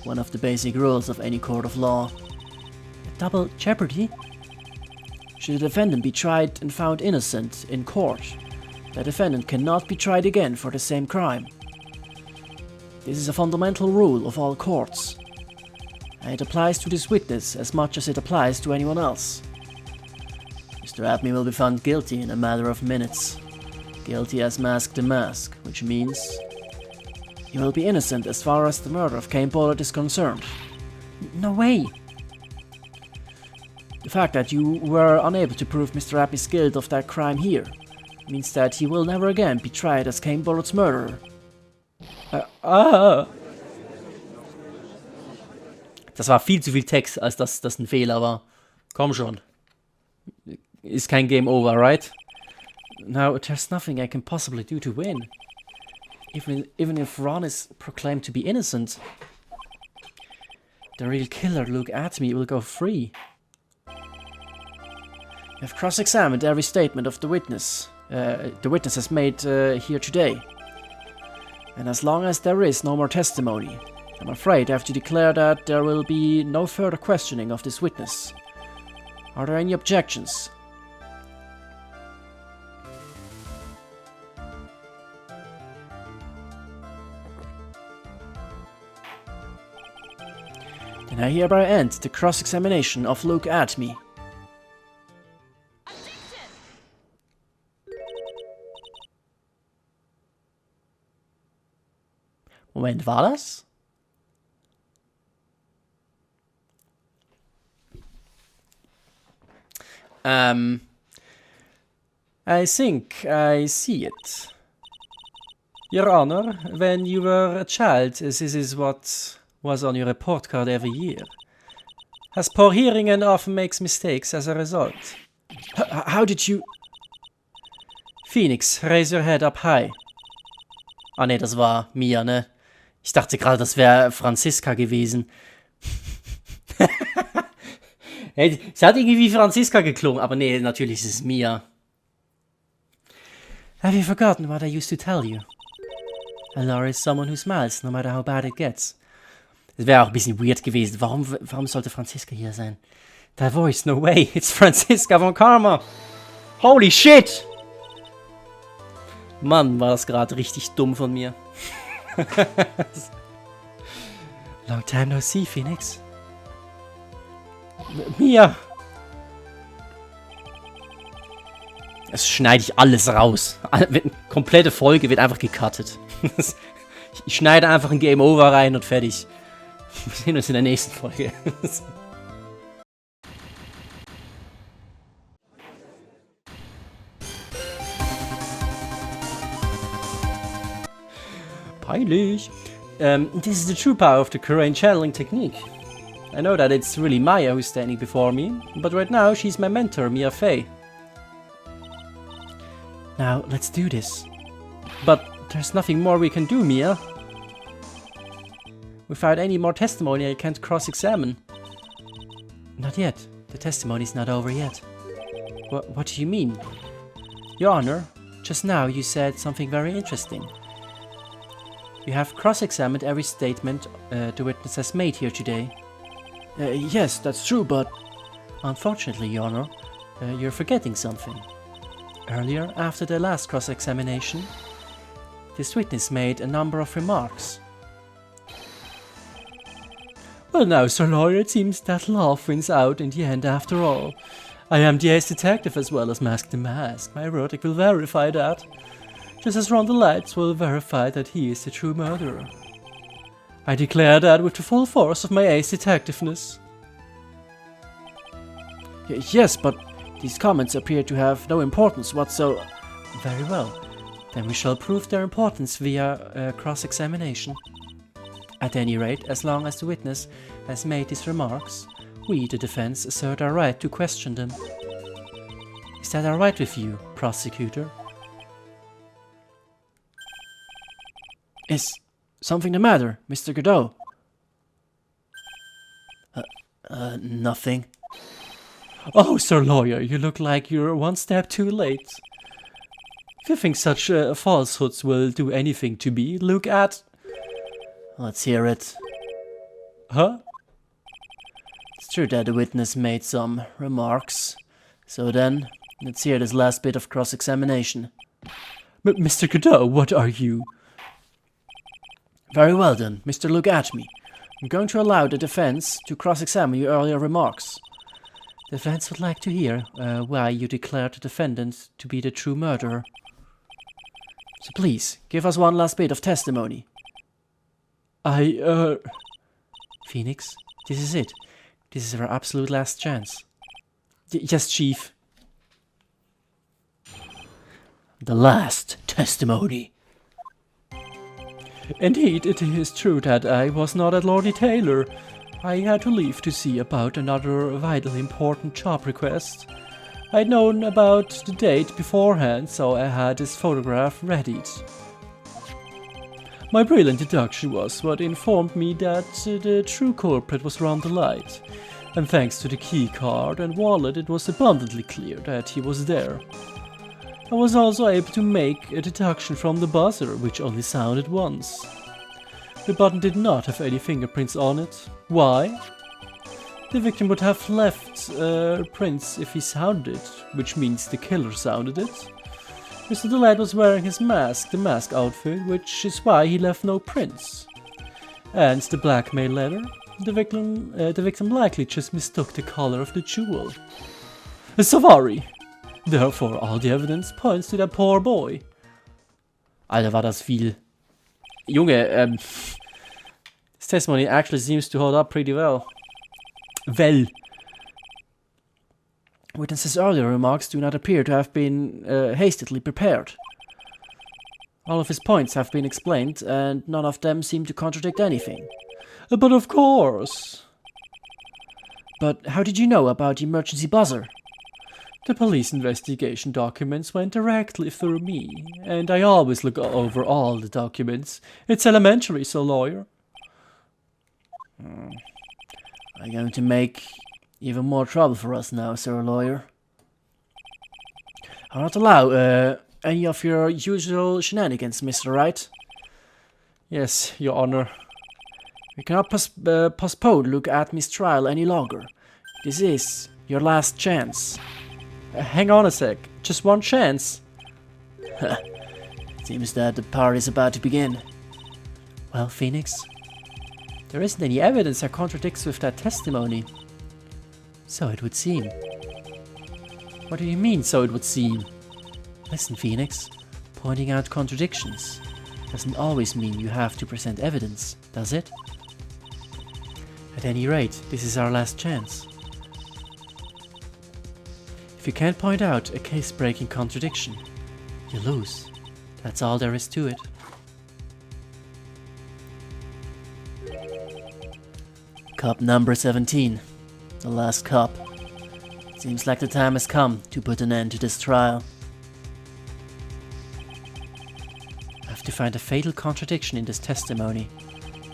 A: One of the basic rules of any court of law. Double jeopardy? Should the defendant be tried and found innocent in court, the defendant cannot be tried again for the same crime. This is a fundamental rule of all courts. And it applies to this witness as much as it applies to anyone else. Mr. Abney will be found guilty in a matter of minutes. Guilty as Mask the Mask, which means he will be innocent as far as the murder of Cain Pollard is concerned. No way! The fact that you were unable to prove Mr. Abney's guilt of that crime here means that he will never again be tried as Cain Pollard's murderer. Das war viel zu viel Text, als dass das ein Fehler war. Komm schon. Ist kein Game Over, right? Now, there's nothing I can possibly do to win. Even if Ron is proclaimed to be innocent, the real killer, look at me, will go free. We have cross-examined every statement of the witness. The witness has made here today. And as long as there is no more testimony, I'm afraid I have to declare that there will be no further questioning of this witness. Are there any objections? Then I hereby end the cross-examination of Look at Me. Moment, war das? I think I see it. Your Honor, when you were a child, this is what was on your report card every year. Has poor hearing and often makes mistakes as a result. How did you... Phoenix, raise your head up high. Ah ne, das war Mia, ne? Ich dachte gerade, das wäre Franziska gewesen. Sie hat irgendwie wie Franziska geklungen, aber nee, natürlich ist es Mia. Have you forgotten what I used to tell you? A lawyer is someone who smiles, no matter how bad it gets. Das wäre auch ein bisschen weird gewesen. Warum sollte Franziska hier sein? That voice, no way, it's Franziska von Karma. Holy shit! Mann, war das gerade richtig dumm von mir. Long time no see, Phoenix. Mia! Das schneide ich alles raus. Komplette Folge wird einfach gecuttet. Ich schneide einfach ein Game Over rein und fertig. Wir sehen uns in der nächsten Folge. Peinlich. This is the true power of the Korean channeling technique. I know that it's really Maya who's standing before me, but right now she's my mentor, Mia Fey. Now, let's do this. But there's nothing more we can do, Mia. Without any more testimony, I can't cross-examine. Not yet. The testimony's not over yet. What do you mean? Your Honor, just now you said something very interesting. You have cross-examined every statement the witness has made here today. Yes, that's true, but... Unfortunately, Your Honor, you're forgetting something. Earlier, after the last cross-examination, this witness made a number of remarks. Well now, Sir Lawyer, it seems that love wins out in the end after all. I am the ace detective as well as Mask the Mask. My verdict will verify that. Just as Ron the Lights will verify that he is the true murderer. I declare that with the full force of my ace detectiveness. Yes, but these comments appear to have no importance whatsoever. Very well. Then we shall prove their importance via cross-examination. At any rate, as long as the witness has made these remarks, we, the defense, assert our right to question them. Is that all right with you, prosecutor? Is something the matter, Mr. Godot? Nothing. Oh, Sir Lawyer, you look like you're one step too late. If you think such falsehoods will do anything to me, look at... Let's hear it. Huh? It's true that the witness made some remarks. So then, let's hear this last bit of cross-examination. Mr. Godot, what are you? Very well then, Mr. Look at me. I'm going to allow the defense to cross-examine your earlier remarks. The defense would like to hear why you declared the defendant to be the true murderer. So please, give us one last bit of testimony. Phoenix, this is it. This is our absolute last chance. Yes, Chief. The last testimony. Indeed, it is true that I was not at Lordy Taylor. I had to leave to see about another vitally important job request. I'd known about the date beforehand, so I had this photograph readied. My brilliant deduction was what informed me that the true culprit was Ron the Light, and thanks to the key card and wallet it was abundantly clear that he was there. I was also able to make a deduction from the buzzer, which only sounded once. The button did not have any fingerprints on it. Why? The victim would have left prints if he sounded it, which means the killer sounded it. Mr. Delight was wearing his mask, the mask outfit, which is why he left no prints. And the blackmail letter? The victim likely just mistook the color of the jewel. A Savari! Therefore, all the evidence points to that poor boy. Alter, war das viel. Junge, this testimony actually seems to hold up pretty well. Well. Witness's earlier remarks do not appear to have been hastily prepared. All of his points have been explained, and none of them seem to contradict anything. But of course! But how did you know about the emergency buzzer? The police investigation documents went directly through me, and I always look over all the documents. It's elementary, Sir Lawyer. I'm going to make even more trouble for us now, Sir Lawyer. I'll not allow any of your usual shenanigans, Mr. Wright. Yes, Your Honor. We cannot postpone Look at Me's trial any longer.
B: This is your last chance. Hang on a sec. Just one chance.
A: Seems that the party's about to begin.
B: Well, Phoenix, there isn't any evidence that contradicts with that testimony. So it would seem. What do you mean, so it would seem? Listen, Phoenix, pointing out contradictions doesn't always mean you have to present evidence, does it? At any rate, this is our last chance. If you can't point out a case-breaking contradiction, you lose. That's all there is to it.
A: Cup number 17. The last cup. Seems like the time has come to put an end to this trial.
B: I have to find a fatal contradiction in this testimony,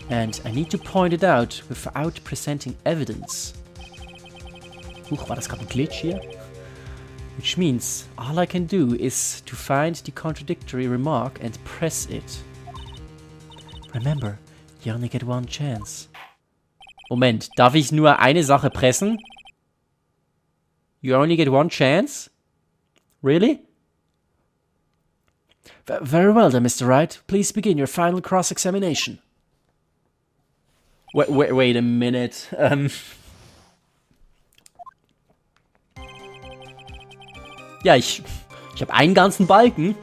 B: and I need to point it out without presenting evidence.
A: War das gerade ein Glitch hier?
B: Which means all I can do is to find the contradictory remark and press it. Remember, you only get one chance.
A: Moment, darf ich nur eine Sache pressen? You only get one chance? Really?
B: Very well then, Mr. Wright. Please begin your final cross-examination.
A: Wait a minute. Ja, ich habe einen ganzen Balken.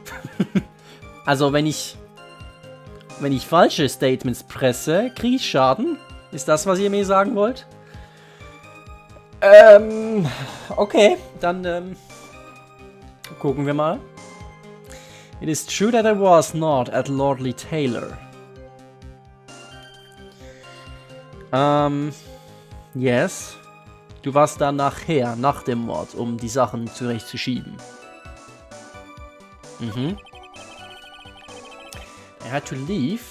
A: Also wenn ich falsche Statements presse, kriege ich Schaden. Ist das, was ihr mir sagen wollt? Okay, dann gucken wir mal. It is true that I was not at Lordly Taylor. Yes. Du warst da nachher, nach dem Mord, um die Sachen zurechtzuschieben. Mhm. I had to leave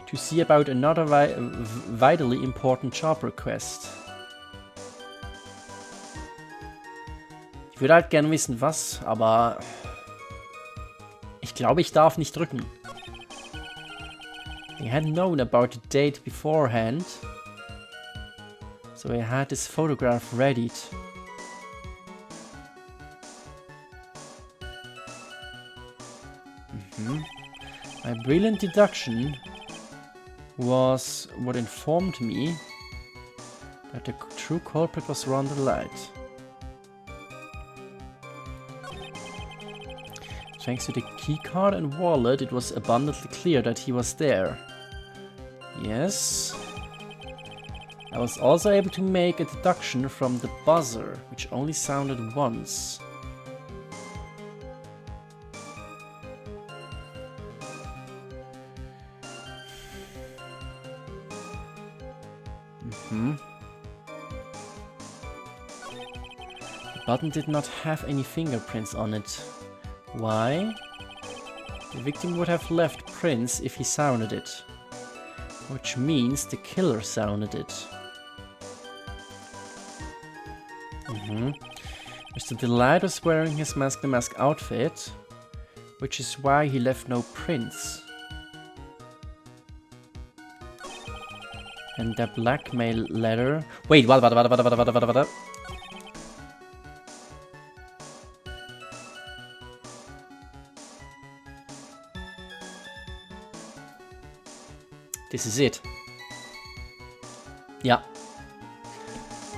A: to see about another vitally important job request. Ich würde halt gerne wissen, was, aber ich glaube, ich darf nicht drücken. He had known about the date beforehand, so he had his photograph readied. My brilliant deduction was what informed me that the true culprit was Ron the Light. Thanks to the keycard and wallet, it was abundantly clear that he was there. Yes. I was also able to make a deduction from the buzzer, which only sounded once. The button did not have any fingerprints on it. Why? The victim would have left prints if he sounded it. Which means the killer sounded it. Mr. Delight was wearing his Mask the Mask outfit, which is why he left no prints. And the Blackmail Letter... Wait, warte. This is it. Ja.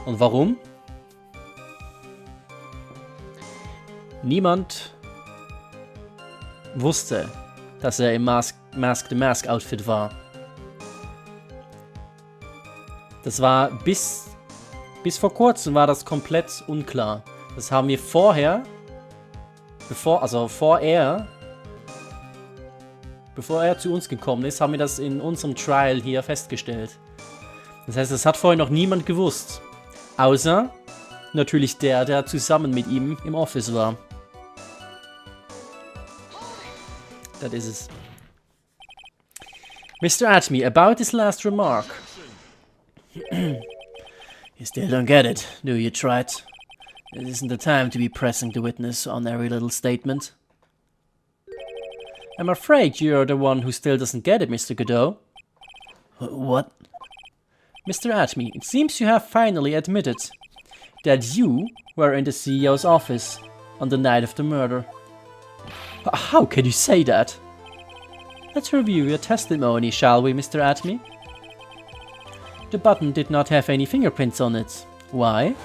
A: Und warum? Niemand wusste, dass er im Mask the Mask Outfit war. Das war bis vor kurzem war das komplett unklar. Das haben wir vorher, bevor er zu uns gekommen ist, haben wir das in unserem Trial hier festgestellt. Das heißt, das hat vorher noch niemand gewusst. Außer natürlich der zusammen mit ihm im Office war. Das ist es. Mr. Atme, about this last remark. You still don't get it, do you, Wright? It isn't the time to be pressing the witness on every little statement. I'm afraid you're the one who still doesn't get it, Mr. Godot. What? Mr. Atme, it seems you have finally admitted that you were in the CEO's office on the night of the murder. How can you say that? Let's review your testimony, shall we, Mr. Atme? The button did not have any fingerprints on it. Why?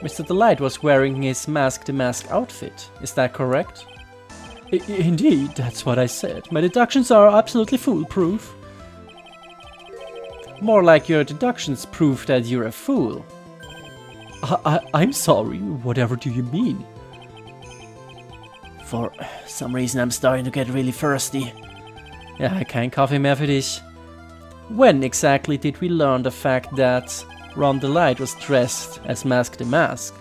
A: Mr. Delight was wearing his Mask the Mask outfit. Is that correct? Indeed, that's what I said. My deductions are absolutely foolproof. More like your deductions prove that you're a fool. I'm sorry, whatever do you mean? For some reason I'm starting to get really thirsty. Ja, kein Kaffee mehr für dich. When exactly did we learn the fact that Ron Delight was dressed as Mask the Mask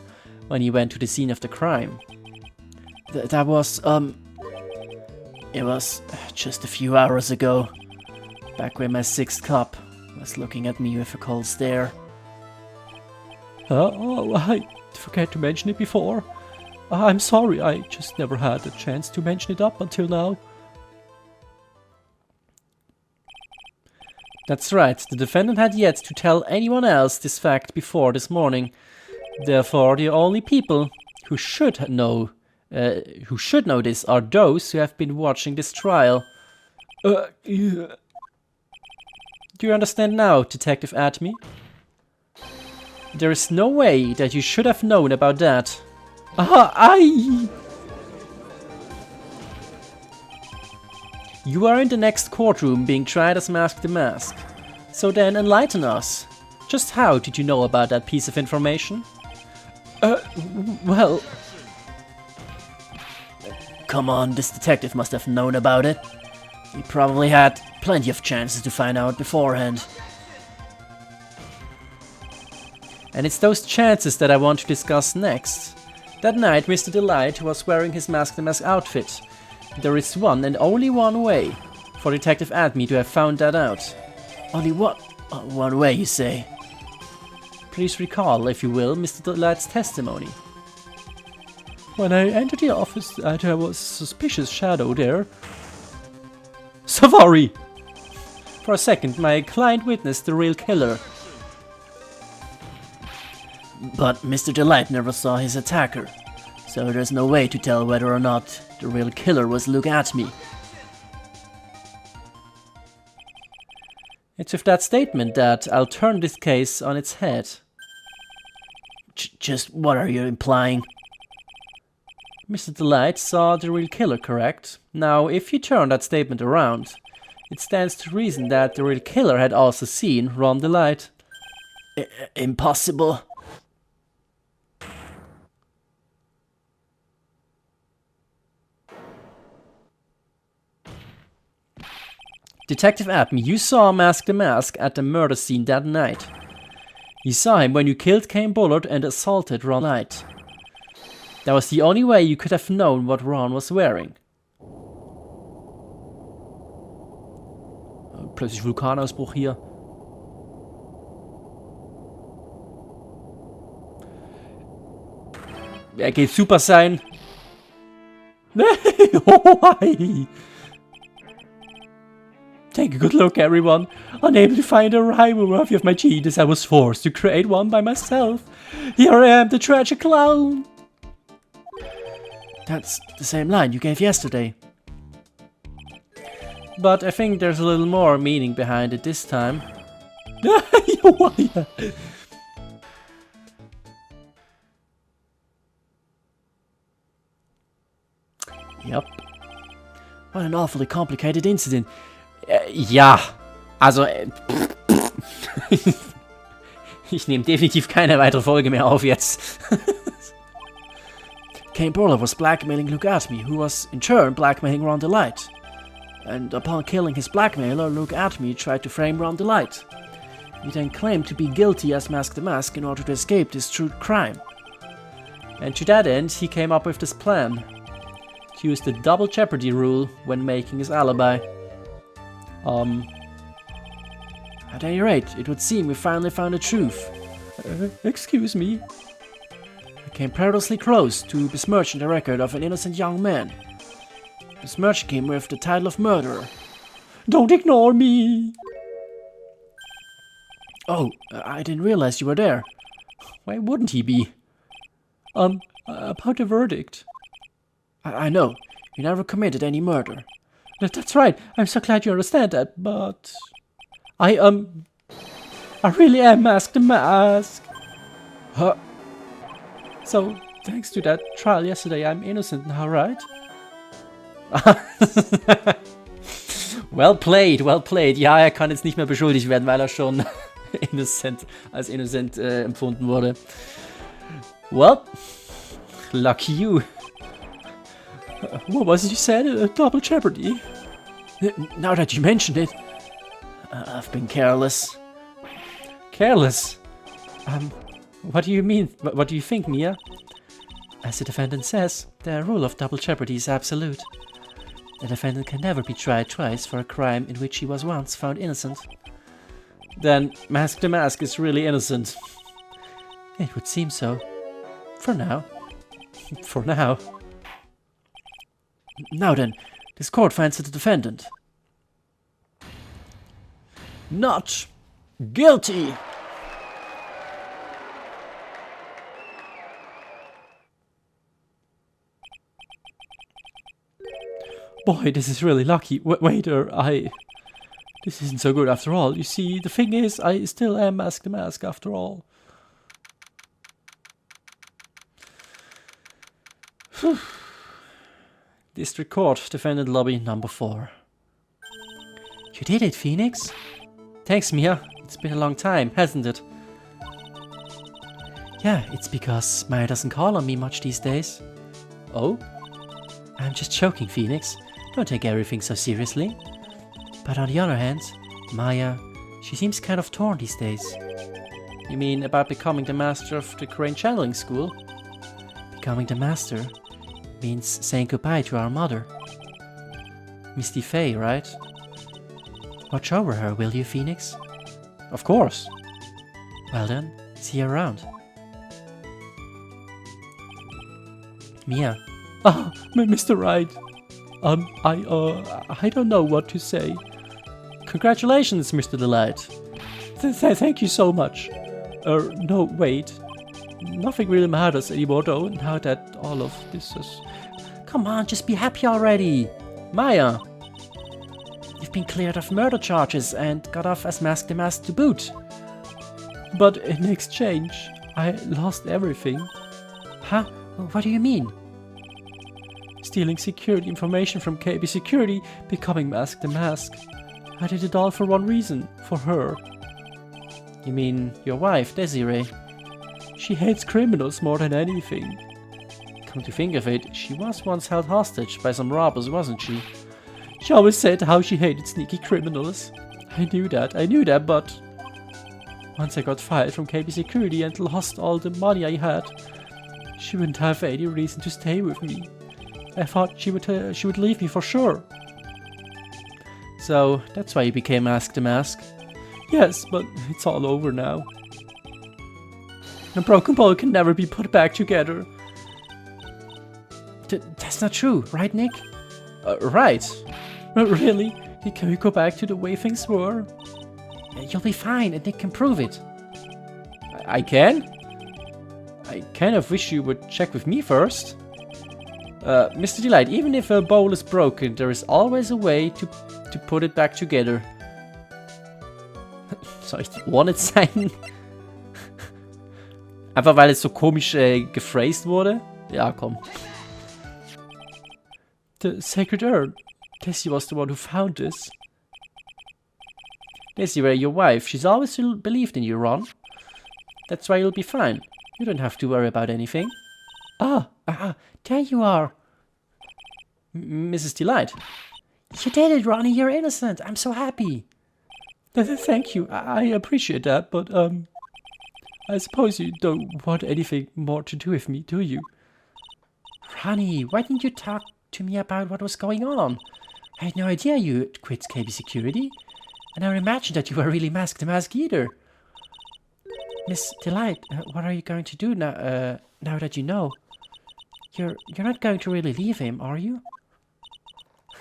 A: when he went to the scene of the crime? That was, it was just a few hours ago, back when my sixth cop was looking at me with a cold stare. Oh, I forgot to mention it before. I'm sorry, I just never had a chance to mention it up until now. That's right, the defendant had yet to tell anyone else this fact before this morning. Therefore, the only people who should know this are those who have been watching this trial. Yeah. Do you understand now, Detective Atme? There is no way that you should have known about that. You are in the next courtroom being tried as Mask the Mask. So then enlighten us. Just how did you know about that piece of information? Well... Come on, this detective must have known about it. He probably had plenty of chances to find out beforehand. And it's those chances that I want to discuss next. That night, Mr. Delight was wearing his Mask the Mask outfit. There is one and only one way for Detective Atme to have found that out. Only one way, you say? Please recall, if you will, Mr. Delight's testimony. When I entered the office, there was a suspicious shadow there. Savari! For a second, my client witnessed the real killer. But Mr. Delight never saw his attacker, so there's no way to tell whether or not the real killer was Luke Atme. It's with that statement that I'll turn this case on its head. Just what are you implying? Mr. Delight saw the real killer, correct? Now, if you turn that statement around, it stands to reason that the real killer had also seen Ron Delight. Impossible. Detective Atme, you saw Mask the Mask at the murder scene that night. You saw him when you killed Kane Bullard and assaulted Ron Light. That was the only way you could have known what Ron was wearing. Plötzlich Vulkanausbruch hier. Er geht Super sein. Oh, take a good look, everyone. Unable to find a rival worthy of my genius, I was forced to create one by myself. Here I am, the tragic clown. That's the same line you gave yesterday. But I think there's a little more meaning behind it this time. Yep. What an awfully complicated incident. Ja, also ich nehme definitiv keine weitere Folge mehr auf jetzt. Kane Bullard was blackmailing Luke Atme, who was in turn blackmailing Ron Delight. And upon killing his blackmailer, Luke Atme tried to frame Ron Delight. He then claimed to be guilty as Mask the Mask in order to escape this true crime. And to that end, he came up with this plan. To use the double jeopardy rule when making his alibi. At any rate, it would seem we finally found the truth. Excuse me? I came perilously close to besmirching the record of an innocent young man. Besmirching him with the title of murderer. Don't ignore me! Oh, I didn't realize you were there. Why wouldn't he be?
B: About the verdict.
A: I know. You never committed any murder.
B: That's right. I'm so glad you understand that, but... I really am Mask the Mask.
A: Huh?
B: So, thanks to that trial yesterday, I'm innocent now, right?
A: Well played, well played. Ja, er kann jetzt nicht mehr beschuldigt werden, weil er schon als innocent empfunden wurde. Well, lucky you.
B: What was it you said? Double jeopardy?
A: Now that you mentioned it, I've been careless.
B: Careless? What do you mean? What do you think, Mia?
A: As the defendant says, the rule of double jeopardy is absolute. The defendant can never be tried twice for a crime in which he was once found innocent.
B: Then Mask the Mask is really innocent.
A: It would seem so. For now.
B: For now.
A: Now then, this court finds that the defendant not guilty.
B: Boy, this is really lucky. Waiter, this isn't so good after all. You see, the thing is, I still am Mask the Mask after all.
A: District Court, Defendant Lobby number 4. You did it, Phoenix.
B: Thanks, Mia. It's been a long time, hasn't it?
A: Yeah, it's because Maya doesn't call on me much these days.
B: Oh?
A: I'm just joking, Phoenix. Don't take everything so seriously. But on the other hand, Maya, she seems kind of torn these days.
B: You mean about becoming the master of the Crane Channeling School?
A: Becoming the master means saying goodbye to our mother. Misty Faye, right? Watch over her, will you, Phoenix?
B: Of course.
A: Well then, see you around. Mia.
B: Ah, Mr. Wright. I don't know what to say. Congratulations, Mr. Delight. Thank you so much. No, wait. Nothing really matters anymore, though, now that all of this is...
A: Come on, just be happy already.
B: Maya.
A: You've been cleared of murder charges and got off as Mask the Mask to boot.
B: But in exchange, I lost everything.
A: Huh? What do you mean?
B: Stealing security information from KB Security, becoming Mask the Mask. I did it all for one reason, for her.
A: You mean your wife, Desiree?
B: She hates criminals more than anything.
A: Come to think of it, she was once held hostage by some robbers, wasn't she?
B: She always said how she hated sneaky criminals. I knew that, but... Once I got fired from KB Security and lost all the money I had, she wouldn't have any reason to stay with me. I thought she would leave me for sure.
A: So, that's why you became Mask the Mask?
B: Yes, but it's all over now. A broken bowl can never be put back together.
A: That's not true, right, Nick?
B: Right. Really? Can we go back to the way things were?
A: You'll be fine, and Nick can prove it.
B: I can? I kind of wish you would check with me first. Mr. Delight, even if a bowl is broken, there is always a way to put it back together. Soll ich die Ohren nicht zeigen? Einfach weil es so komisch gephrased wurde? Ja, komm. The sacred urn. Tessie was the one who found this.
A: Desiree, your wife, she's always believed in you, Ron. That's why you'll be fine. You don't have to worry about anything.
B: There you are.
A: Mrs. Delight.
B: You did it, Ronnie, you're innocent. I'm so happy. Thank you, I appreciate that, but I suppose you don't want anything more to do with me, do you?
A: Ronnie, why didn't you talk to me about what was going on? I had no idea you had quit KB Security. I never imagined that you were really Mask the Mask either. Miss Delight, what are you going to do now that you know? You're not going to really leave him, are you?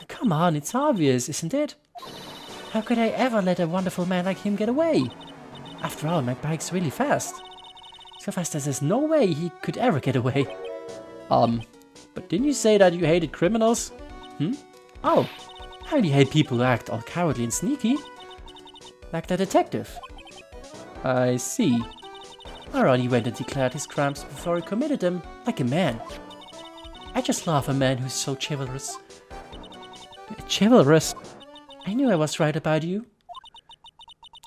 B: Come on, it's obvious, isn't it?
A: How could I ever let a wonderful man like him get away? After all, my bike's really fast. So fast there's no way he could ever get away. But didn't you say that you hated criminals? Oh, I only hate people who act all cowardly and sneaky. Like the detective. I see. Or he went and declared his crimes before he committed them, like a man. I just love a man who's so chivalrous. Chivalrous? I knew I was right about you.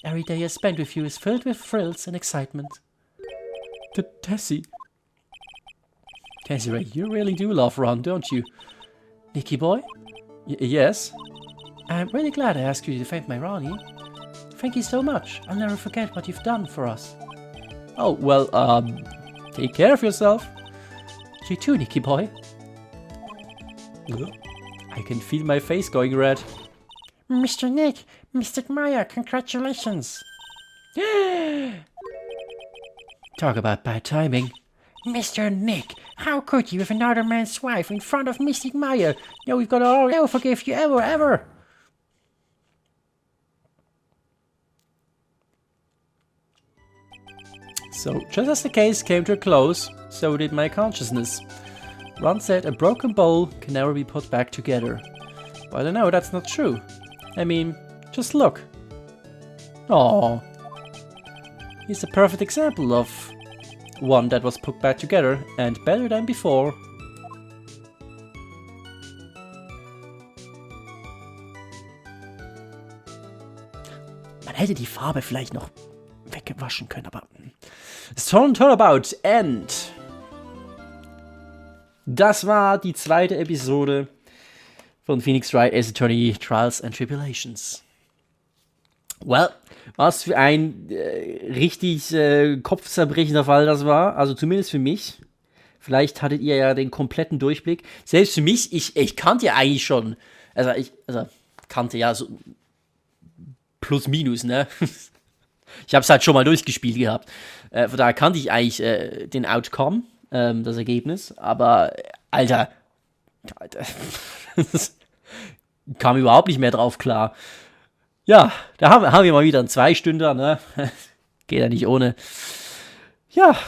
A: Every day I spent with you is filled with thrills and excitement. Tessie. Tessie, you really do love Ron, don't you? Nicky boy? Yes? I'm really glad I asked you to defend my Ronnie. Thank you so much. I'll never forget what you've done for us. Oh, well, take care of yourself. You too, Nicky boy. I can feel my face going red. Mr. Nick, Mr. Meyer, congratulations. Talk about bad timing. Mr. Nick, how could you with another man's wife in front of Mr. Meyer? No, we've got to never forgive you ever. So, just as the case came to a close, so did my consciousness. Ron said a broken bowl can never be put back together. But I know that's not true. I mean, just look. Aww. He's a perfect example of one that was put back together and better than before. Man hätte die Farbe vielleicht noch weggewaschen können, aber... Turnabout End. Das war die zweite Episode von Phoenix Wright Ace Attorney Trials and Tribulations. Well, was für ein richtig kopfzerbrechender Fall das war. Also zumindest für mich. Vielleicht hattet ihr ja den kompletten Durchblick. Selbst für mich, ich kannte ja eigentlich schon. Also kannte ja so plus minus, ne? Ich habe es halt schon mal durchgespielt gehabt. Von daher kannte ich eigentlich den Outcome, das Ergebnis. Aber, Alter, kam überhaupt nicht mehr drauf klar. Ja, da haben wir mal wieder einen Zweistünder, ne? Geht ja nicht ohne. Ja,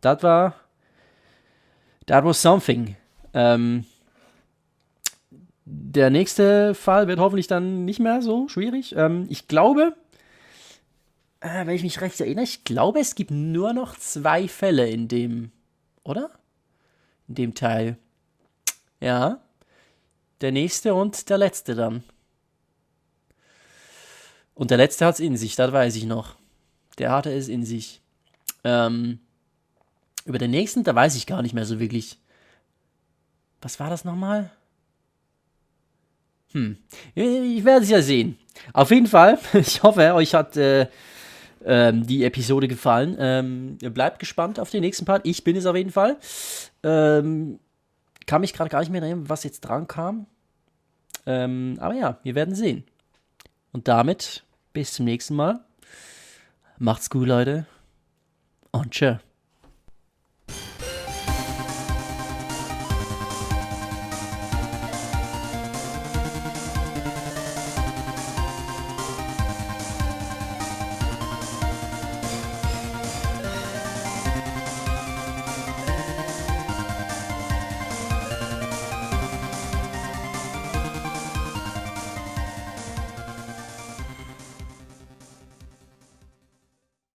A: that was something. Der nächste Fall wird hoffentlich dann nicht mehr so schwierig. Ich glaube, wenn ich mich recht erinnere, es gibt nur noch 2 Fälle in dem, oder? In dem Teil. Ja. Der nächste und der letzte dann. Und der letzte hat es in sich, das weiß ich noch. Der hatte es in sich. Über den nächsten, da weiß ich gar nicht mehr so wirklich. Was war das nochmal? Ich werde es ja sehen. Auf jeden Fall, ich hoffe, euch hat die Episode gefallen. Bleibt gespannt auf den nächsten Part. Ich bin es auf jeden Fall. Kann mich gerade gar nicht mehr erinnern, was jetzt dran kam. Aber ja, wir werden sehen. Und damit bis zum nächsten Mal. Macht's gut, Leute. Und tschö.